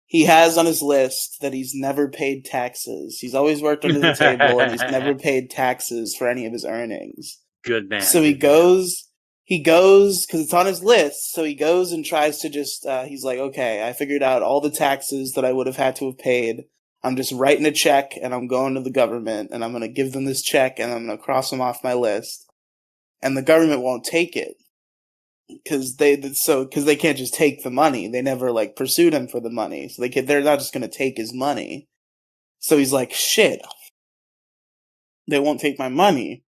he has on his list that he's never paid taxes. He's always worked under the table and he's never paid taxes for any of his earnings.
Good man.
So he goes because it's on his list. So he goes and tries to just he's like, okay, I figured out all the taxes that I would have had to have paid. I'm just writing a check and I'm going to the government and I'm going to give them this check and I'm going to cross them off my list. And the government won't take it because they can't just take the money. They never like pursued him for the money, so they're not just going to take his money. So he's like, shit, they won't take my money.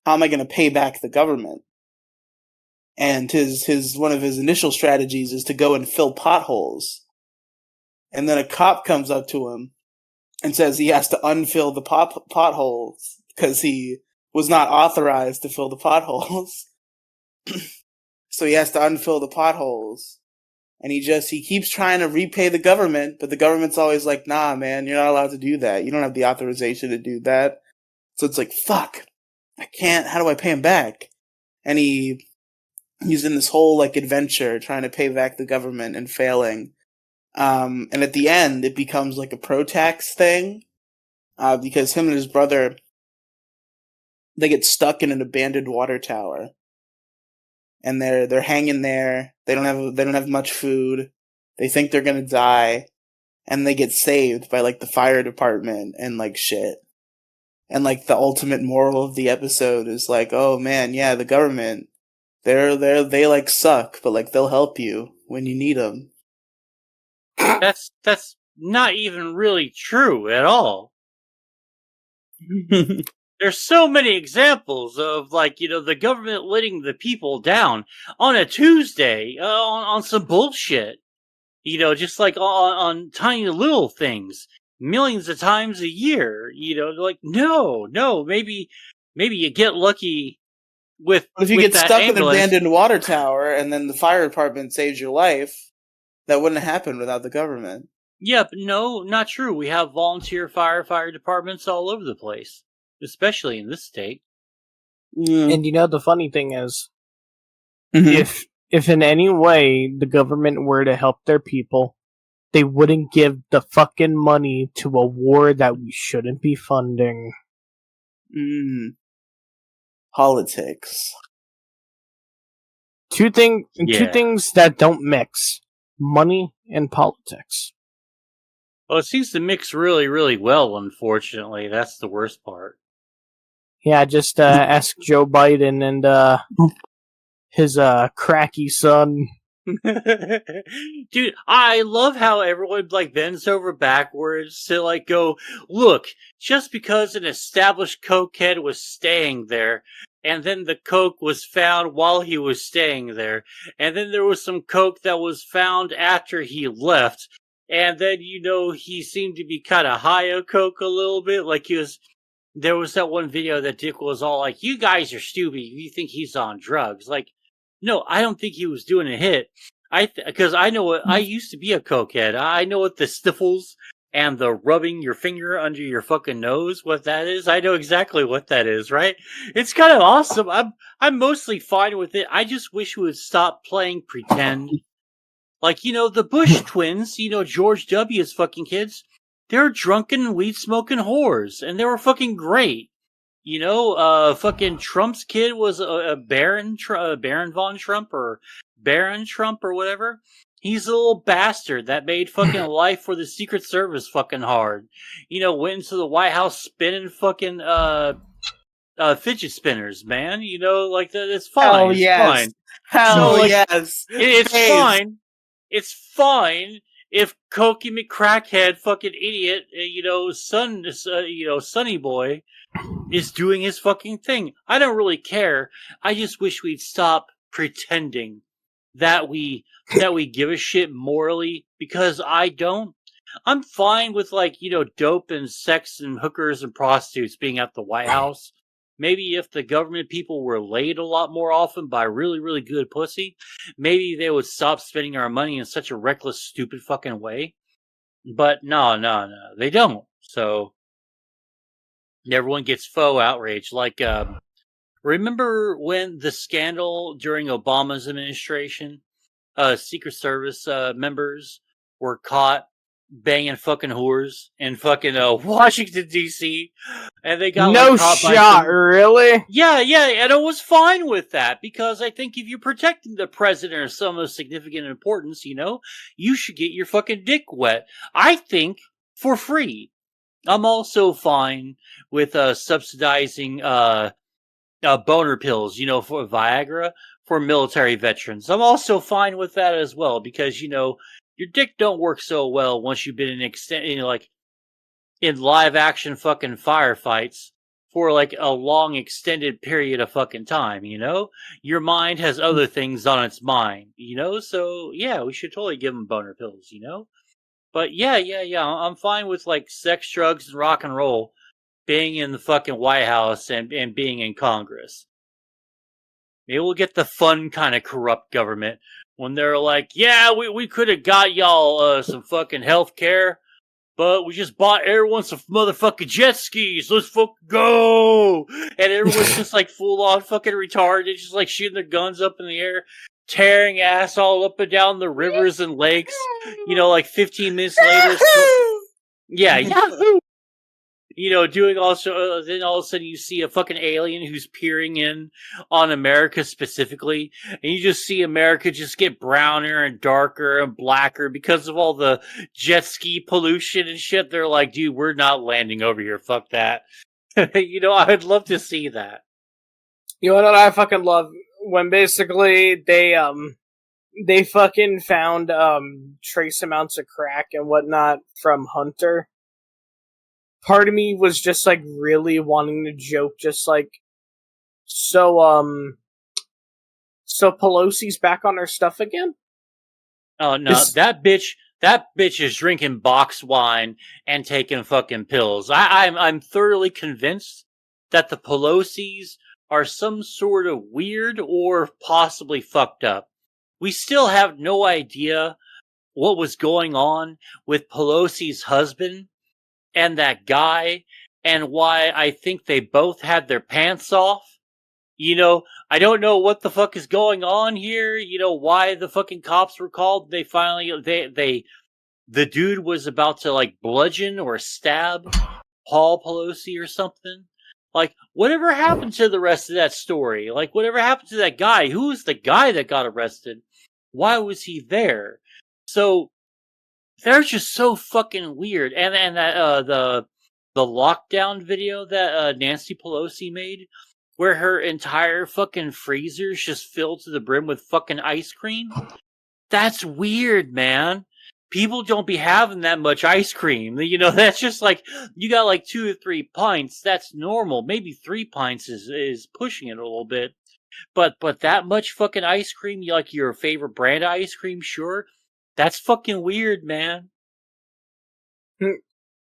How am I going to pay back the government? And his one of his initial strategies is to go and fill potholes. And then a cop comes up to him and says he has to unfill the potholes because he was not authorized to fill the potholes. So he has to unfill the potholes. And he keeps trying to repay the government, but the government's always like, nah, man, you're not allowed to do that. You don't have the authorization to do that. So it's like, fuck, I can't, how do I pay him back? And he's in this whole like adventure trying to pay back the government and failing. And at the end, it becomes like a pro-tax thing, because him and his brother, they get stuck in an abandoned water tower, and they're hanging there. They don't have much food. They think they're gonna die, and they get saved by like the fire department and like shit. And like the ultimate moral of the episode is like, oh man, yeah, the government, They like suck, but like they'll help you when you need them.
That's not even really true at all. There's so many examples of, like, the government letting the people down on a Tuesday on some bullshit. Just like on tiny little things, millions of times a year. Like, no, maybe you get lucky with
But if you
with
get
that
stuck in an
ambulance.
abandoned water tower and then the fire department saves your life, that wouldn't happen without the government.
Yeah, but no, not true. We have volunteer fire departments all over the place, especially in this state.
And the funny thing is,
Mhm.
if in any way the government were to help their people, they wouldn't give the fucking money to a war that we shouldn't be funding.
Politics.
Two
Yeah.
things that don't mix: money and politics.
Well, it seems to mix really, really well, unfortunately. That's the worst part.
Yeah, just ask Joe Biden and his cracky son.
Dude, I love how everyone like bends over backwards to like go, look, just because an established cokehead was staying there, and then the coke was found while he was staying there, and then there was some coke that was found after he left, and then he seemed to be kind of high of coke a little bit, like there was that one video that Dick was all like, you guys are stupid, you think he's on drugs. Like, no, I don't think he was doing a hit. Because I know I used to be a cokehead. I know what the sniffles and the rubbing your finger under your fucking nose, what that is. I know exactly what that is, right? It's kind of awesome. I'm mostly fine with it. I just wish we would stop playing pretend. Like, the Bush twins, George W.'s fucking kids, they're drunken, weed-smoking whores, and they were fucking great. Fucking Trump's kid was a Baron von Trump or Baron Trump or whatever. He's a little bastard that made fucking life for the Secret Service fucking hard. Went into the White House spinning fucking fidget spinners, man. Like that. It's fine.
Hell
it's
yes.
fine.
Hell yes.
It's
Days.
fine. It's fine if Cokie McCrackhead, fucking idiot, Sonny Boy, is doing his fucking thing. I don't really care. I just wish we'd stop pretending that we give a shit morally, because I don't. I'm fine with dope and sex and hookers and prostitutes being at the White House. Maybe if the government people were laid a lot more often by really, really good pussy, maybe they would stop spending our money in such a reckless, stupid fucking way. But no, they don't. So everyone gets faux outrage. Like, remember when the scandal during Obama's administration, Secret Service members were caught banging fucking whores in fucking Washington D.C. and they got
no
caught by
shot, really?
Yeah, and I was fine with that, because I think if you're protecting the president or someone of significant importance, you should get your fucking dick wet. I think for free. I'm also fine with subsidizing boner pills, for Viagra for military veterans. I'm also fine with that as well, because your dick don't work so well once you've been in live action fucking firefights for like a long extended period of fucking time. Your mind has other things on its mind. So yeah, we should totally give them boner pills. But yeah, I'm fine with like sex, drugs, and rock and roll being in the fucking White House and being in Congress. Maybe we'll get the fun kind of corrupt government when they're like, yeah, we could have got y'all some fucking health care, but we just bought everyone some motherfucking jet skis. Let's fucking go. And everyone's just like full on fucking retarded, just like shooting their guns up in the air, tearing ass all up and down the rivers and lakes. Like 15 minutes later. Yeah, yahoo! Doing also, then all of a sudden you see a fucking alien who's peering in on America specifically, and you just see America just get browner and darker and blacker because of all the jet ski pollution and shit. They're like, dude, we're not landing over here. Fuck that. I'd love to see that.
You know what I fucking love? when basically they fucking found trace amounts of crack and whatnot from Hunter. Part of me was just like really wanting to joke, just like, so Pelosi's back on her stuff again?
Oh no, that bitch is drinking box wine and taking fucking pills. I'm thoroughly convinced that the Pelosi's are some sort of weird or possibly fucked up. We still have no idea what was going on with Pelosi's husband and that guy, and why I think they both had their pants off. You know, I don't know what the fuck is going on here. You know, why the fucking cops were called. They finally, the dude was about to like bludgeon or stab Paul Pelosi or something. Like, whatever happened to the rest of that story? Like, whatever happened to that guy? Who was the guy that got arrested? Why was he there? So, they're just so fucking weird. And that, the lockdown video that, Nancy Pelosi made, where her entire fucking freezer's just filled to the brim with fucking ice cream. That's weird, man. People don't be having that much ice cream. You know, that's just like, you got like 2 or 3 pints. That's normal. Maybe 3 pints is pushing it a little bit. But that much fucking ice cream, like your favorite brand of ice cream, sure. That's fucking weird, man.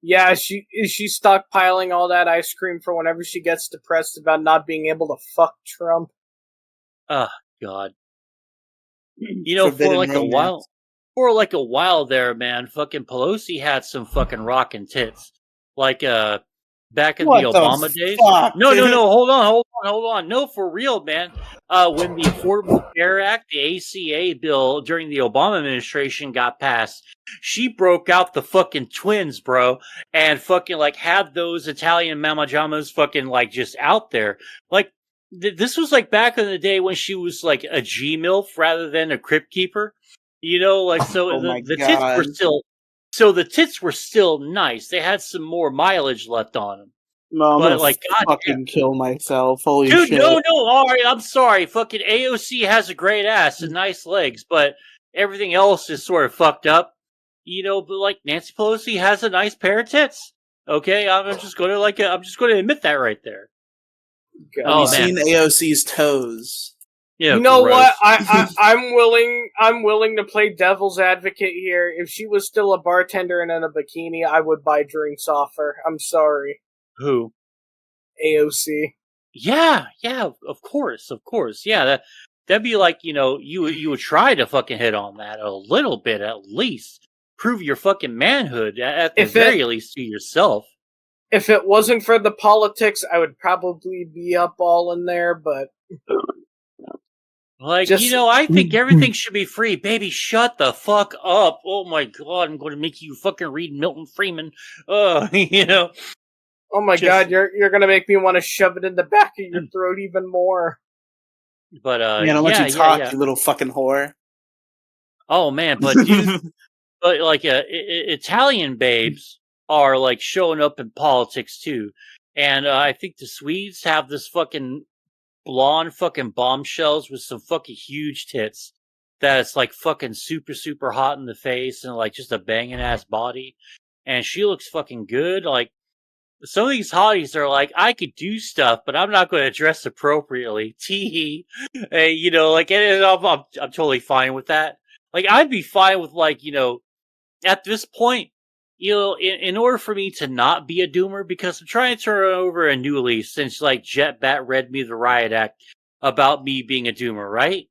Yeah, is she stockpiling all that ice cream for whenever she gets depressed about not being able to fuck Trump?
Oh, God. You know,
Forbidden romance.
for like a while there, man, fucking Pelosi had some fucking rockin' tits. Like, back in
What
the
the
Obama days.
fuck?
No, hold on. No, for real, man. When the Affordable Care Act, the ACA bill during the Obama administration got passed, she broke out the fucking twins, bro, and fucking like had those Italian mama jamas fucking like just out there. Like, this was like back in the day when she was like a G-MILF rather than a crypt keeper. You know, like, so
Oh my
the tits
God.
were still, so the tits were still nice. They had some more mileage left on them.
No, I'm
But
gonna
like, God
fucking kill myself. Holy
dude,
shit.
no, alright, I'm sorry. Fucking AOC has a great ass and nice legs, but everything else is sort of fucked up. You know, but like Nancy Pelosi has a nice pair of tits. Okay, I'm just gonna admit that right there.
God.
Oh,
Have you
man.
seen AOC's toes?
Yeah,
You know
gross.
what? I'm willing to play devil's advocate here. If she was still a bartender and in a bikini, I would buy drinks off her. I'm sorry.
Who?
AOC.
Yeah, of course. Yeah, that'd be like, you know, you would try to fucking hit on that a little bit at least. Prove your fucking manhood at the very least to yourself.
If it wasn't for the politics, I would probably be up all in there, but
like, you know, I think everything should be free. Baby, shut the fuck up. Oh my God, I'm going to make you fucking read Milton Freeman. You know.
Oh my God, you're gonna make me want to shove it in the back of your throat even more.
But
Man, I'll let you talk, you little fucking whore.
Oh man, but dude, but like Italian babes are like showing up in politics too, and I think the Swedes have this fucking blonde fucking bombshells with some fucking huge tits that's like fucking super hot in the face and like just a banging ass body, and she looks fucking good. Like, some of these hotties are like, I could do stuff, but I'm not going to dress appropriately. Tee, you know, like, and I'm totally fine with that. Like, I'd be fine with, like, you know, at this point, you know, in order for me to not be a doomer, because I'm trying to turn over a new leaf since, like, Jetbat read me the riot act about me being a doomer, right?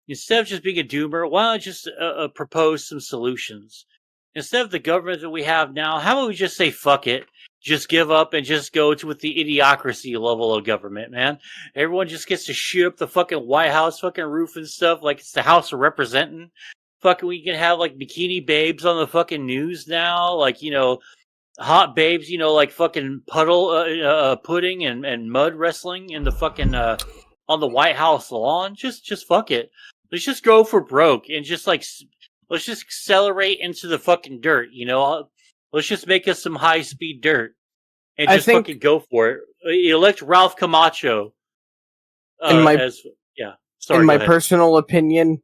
Instead of just being a doomer, why don't I just propose some solutions? Instead of the government that we have now, how about we just say fuck it? Just give up and just go with the idiocracy level of government, man. Everyone just gets to shoot up the fucking White House fucking roof and stuff like it's the House of Representing. Fucking, we can have like bikini babes on the fucking news now, like, you know, hot babes, you know, like fucking pudding and mud wrestling in the fucking on the White House lawn. Just fuck it. Let's just go for broke and just like let's just accelerate into the fucking dirt, you know. Let's just make us some high speed dirt and just fucking go for it. Elect Ralph Camacho.
In my
Sorry,
in my
go ahead.
personal opinion,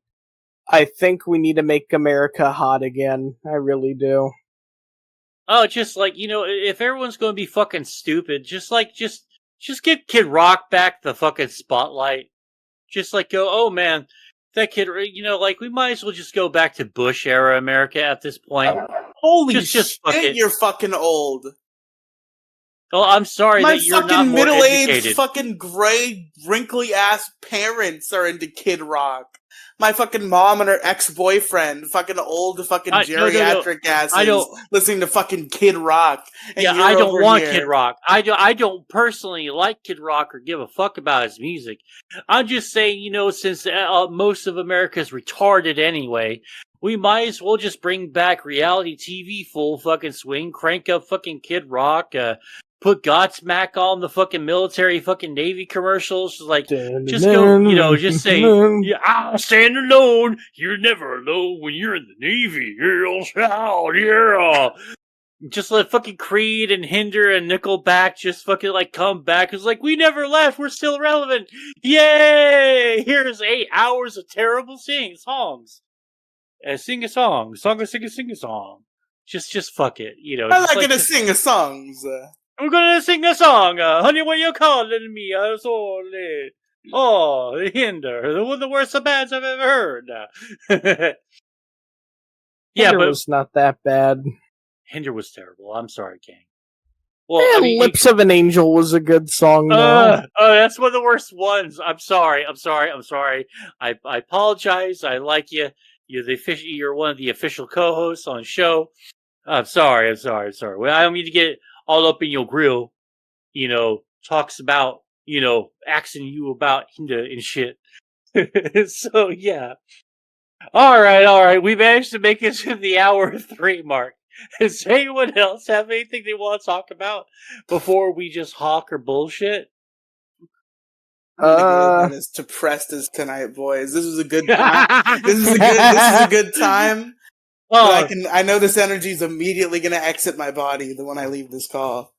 I think we need to make America hot again. I really do.
Oh, just like, if everyone's going to be fucking stupid, just give Kid Rock back the fucking spotlight. Just like go, oh man, that kid, like we might as well just go back to Bush era America at this point.
Holy
just fuck
shit,
it.
you're fucking old.
Oh, I'm sorry
My
that you're
fucking
not more
middle-aged,
educated.
fucking gray, wrinkly-ass parents are into Kid Rock. My fucking mom and her ex-boyfriend, fucking old, fucking geriatric asses, listening to fucking Kid Rock. And
Yeah,
you're
I don't want
here.
Kid Rock. I don't personally like Kid Rock or give a fuck about his music. I'm just saying, since most of America's retarded anyway, we might as well just bring back reality TV full fucking swing, crank up fucking Kid Rock, put Godsmack on the fucking military fucking Navy commercials. Like, just go, just say, yeah, I'll stand alone. You're never alone when you're in the Navy. Yeah. Just let fucking Creed and Hinder and Nickelback just fucking like come back. It's like, we never left. We're still relevant. Yay! Here's 8 hours of terrible songs. Sing a song. Sing a song. Just fuck it.
I like to sing a songs.
We're gonna sing a song. Honey, what you calling me? Oh, Hinder. One of the worst bands I've ever heard.
Hinder was not that bad.
Hinder was terrible. I'm sorry, Kang. Well,
Lips of an Angel was a good song, though.
That's one of the worst ones. I'm sorry. I apologize. I like you. You're one of the official co-hosts on the show. I'm sorry. Well, I don't mean to get all up in your grill. Talks about, asking you about Hinder and shit. So, yeah. All right. We managed to make it to the hour 3 mark. Does anyone else have anything they want to talk about before we just hawk or bullshit?
I'm as depressed as tonight, boys. This was a good time. This is a good time. But I know this energy is immediately going to exit my body when I leave this call.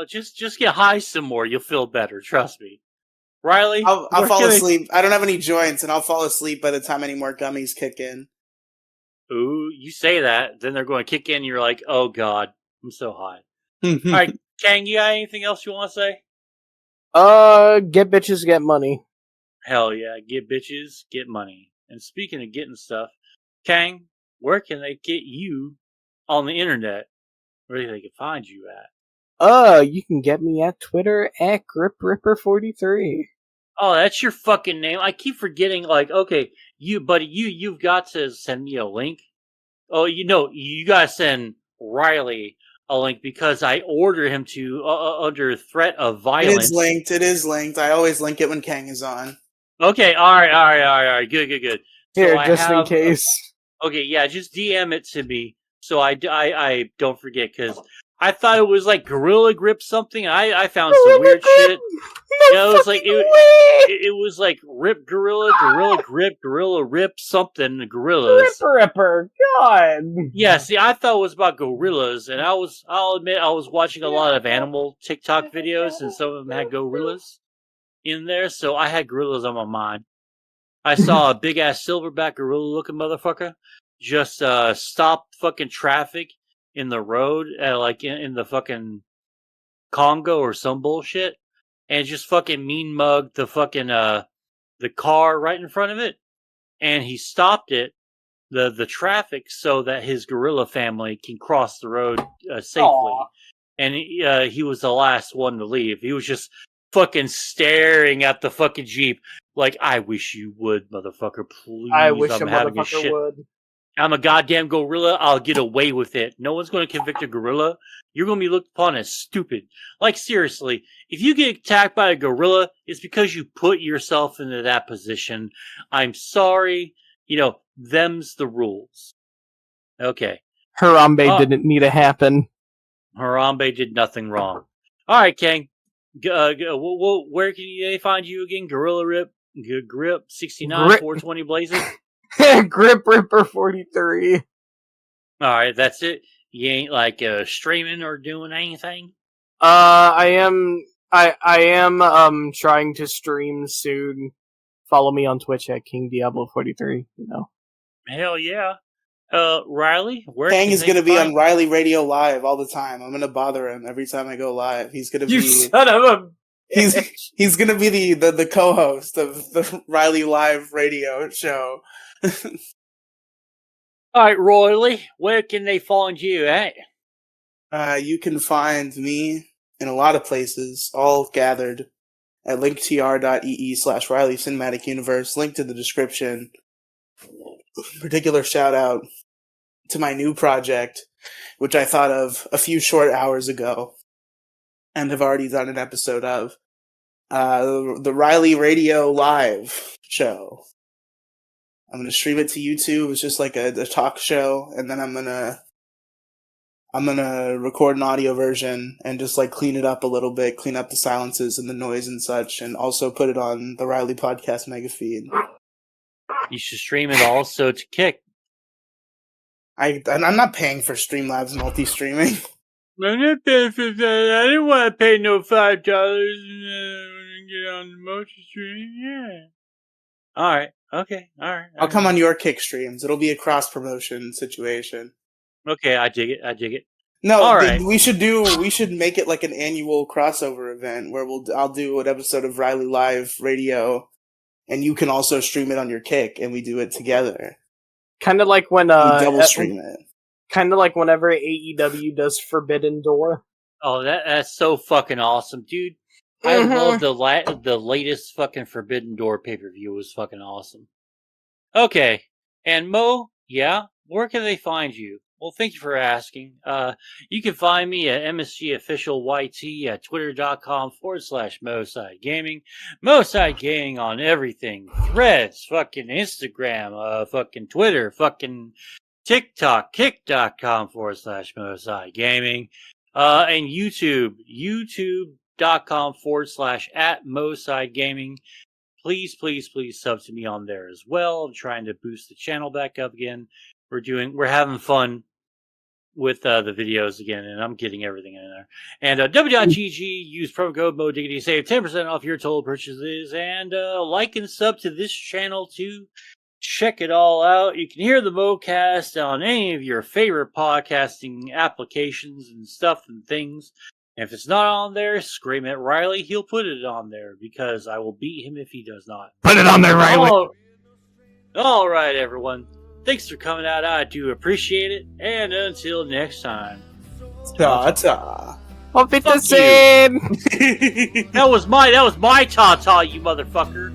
Just get high some more. You'll feel better. Trust me. Riely,
I'll fall asleep. I don't have any joints, and I'll fall asleep by the time any more gummies kick in.
Ooh, you say that, then they're going to kick in. And you're like, oh god, I'm so high. All right, Kang, you got anything else you want to say?
Get bitches, get money.
Hell yeah, get bitches, get money. And speaking of getting stuff, Kang, where can they get you on the internet? Where they can find you at?
You can get me at Twitter at GripRipper43.
Oh, that's your fucking name. I keep forgetting. Like, okay, you've got to send me a link. Oh, you gotta send Riely a link because I ordered him to under threat of violence.
It is linked. I always link it when Kang is on.
Okay, all right. Good.
Here, so just in case.
Okay, yeah, just DM it to me so I don't forget because I thought it was like Gorilla Grip something. I found some weird shit. Yeah, it was like it was like Rip Gorilla Grip, Gorilla Rip something, gorillas.
Ripper, God.
Yeah, see, I thought it was about gorillas, and I'll admit I was watching a lot of animal TikTok videos, and some of them had gorillas in there, so I had gorillas on my mind. I saw a big ass silverback gorilla looking motherfucker just stop fucking traffic in the road, like in the fucking Congo or some bullshit, and just fucking mean mugged the fucking the car right in front of it, and he stopped it, the traffic, so that his gorilla family can cross the road safely. Aww. And he was the last one to leave. He was just fucking staring at the fucking Jeep like, I wish you would, motherfucker, please.
I wish a motherfucker would.
I'm a goddamn gorilla. I'll get away with it. No one's going to convict a gorilla. You're going to be looked upon as stupid. Like, seriously, if you get attacked by a gorilla, it's because you put yourself into that position. I'm sorry. Them's the rules. Okay.
Harambe didn't need to happen.
Harambe did nothing wrong. All right, Kang. Where can they find you again? Gorilla Rip, Grip 69, 420 Blazing.
Grip Ripper 43.
All right, that's it. You ain't like streaming or doing anything.
I am trying to stream soon. follow me on Twitch at King Diablo 43. You know.
Hell yeah. Riley, where
Kang
can
is
they
going to be
find-
on Riely Radio Live all the time. I'm going to bother him every time I go live. He's going to
You
be
son of a.
he's going to be the co-host of the Riely Live radio show.
All right, Royally, where can they find you at?
You can find me in a lot of places, all gathered at linktr.ee/Riely Cinematic Universe. Link to the description. Particular shout out to my new project, which I thought of a few short hours ago and have already done an episode of. The Riely Radio Live show. I'm going to stream it to YouTube. It's just like a talk show, and then I'm gonna record an audio version and just like clean it up a little bit, clean up the silences and the noise and such, and also put it on the Riely Podcast mega feed.
You should stream it also to Kick.
I'm not paying for Streamlabs multi-streaming.
I'm not paying for that. I didn't want to pay no $5 and get on the motion stream. Yeah. All right. Okay. All right.
I'll come on your Kick streams. It'll be a cross-promotion situation.
Okay, I dig it.
No,
All right.
we should make it like an annual crossover event where I'll do an episode of Riely Live Radio, and you can also stream it on your Kick, and we do it together.
Kind of like when
We double stream it.
kind of like whenever AEW does Forbidden Door.
Oh, that's so fucking awesome, dude. I love the latest fucking Forbidden Door pay-per-view. It was fucking awesome. Okay, and Mo, yeah, where can they find you? Well, thank you for asking. You can find me at MSG Official YT at twitter.com/Moeside Gaming. Moeside Gaming on everything. Threads, fucking Instagram, fucking Twitter, fucking TikTok, kick.com/Moeside Gaming. And YouTube, youtube.com/@Moeside Gaming. Please sub to me on there as well. I'm trying to boost the channel back up again. We're having fun with the videos again, and I'm getting everything in there. And w.gg, use promo code MoDiggity, save 10% off your total purchases, and like and sub to this channel too. Check it all out. You can hear the MoCast on any of your favorite podcasting applications and stuff and things. And if it's not on there, scream at Riely. He'll put it on there because I will beat him if he does not.
Put it on there, Riely.
All right, everyone. Thanks for coming out. I do appreciate it. And until next time.
Ta-ta.
Auf
Fuck
Wiedersehen!
That was my ta-ta, you motherfucker.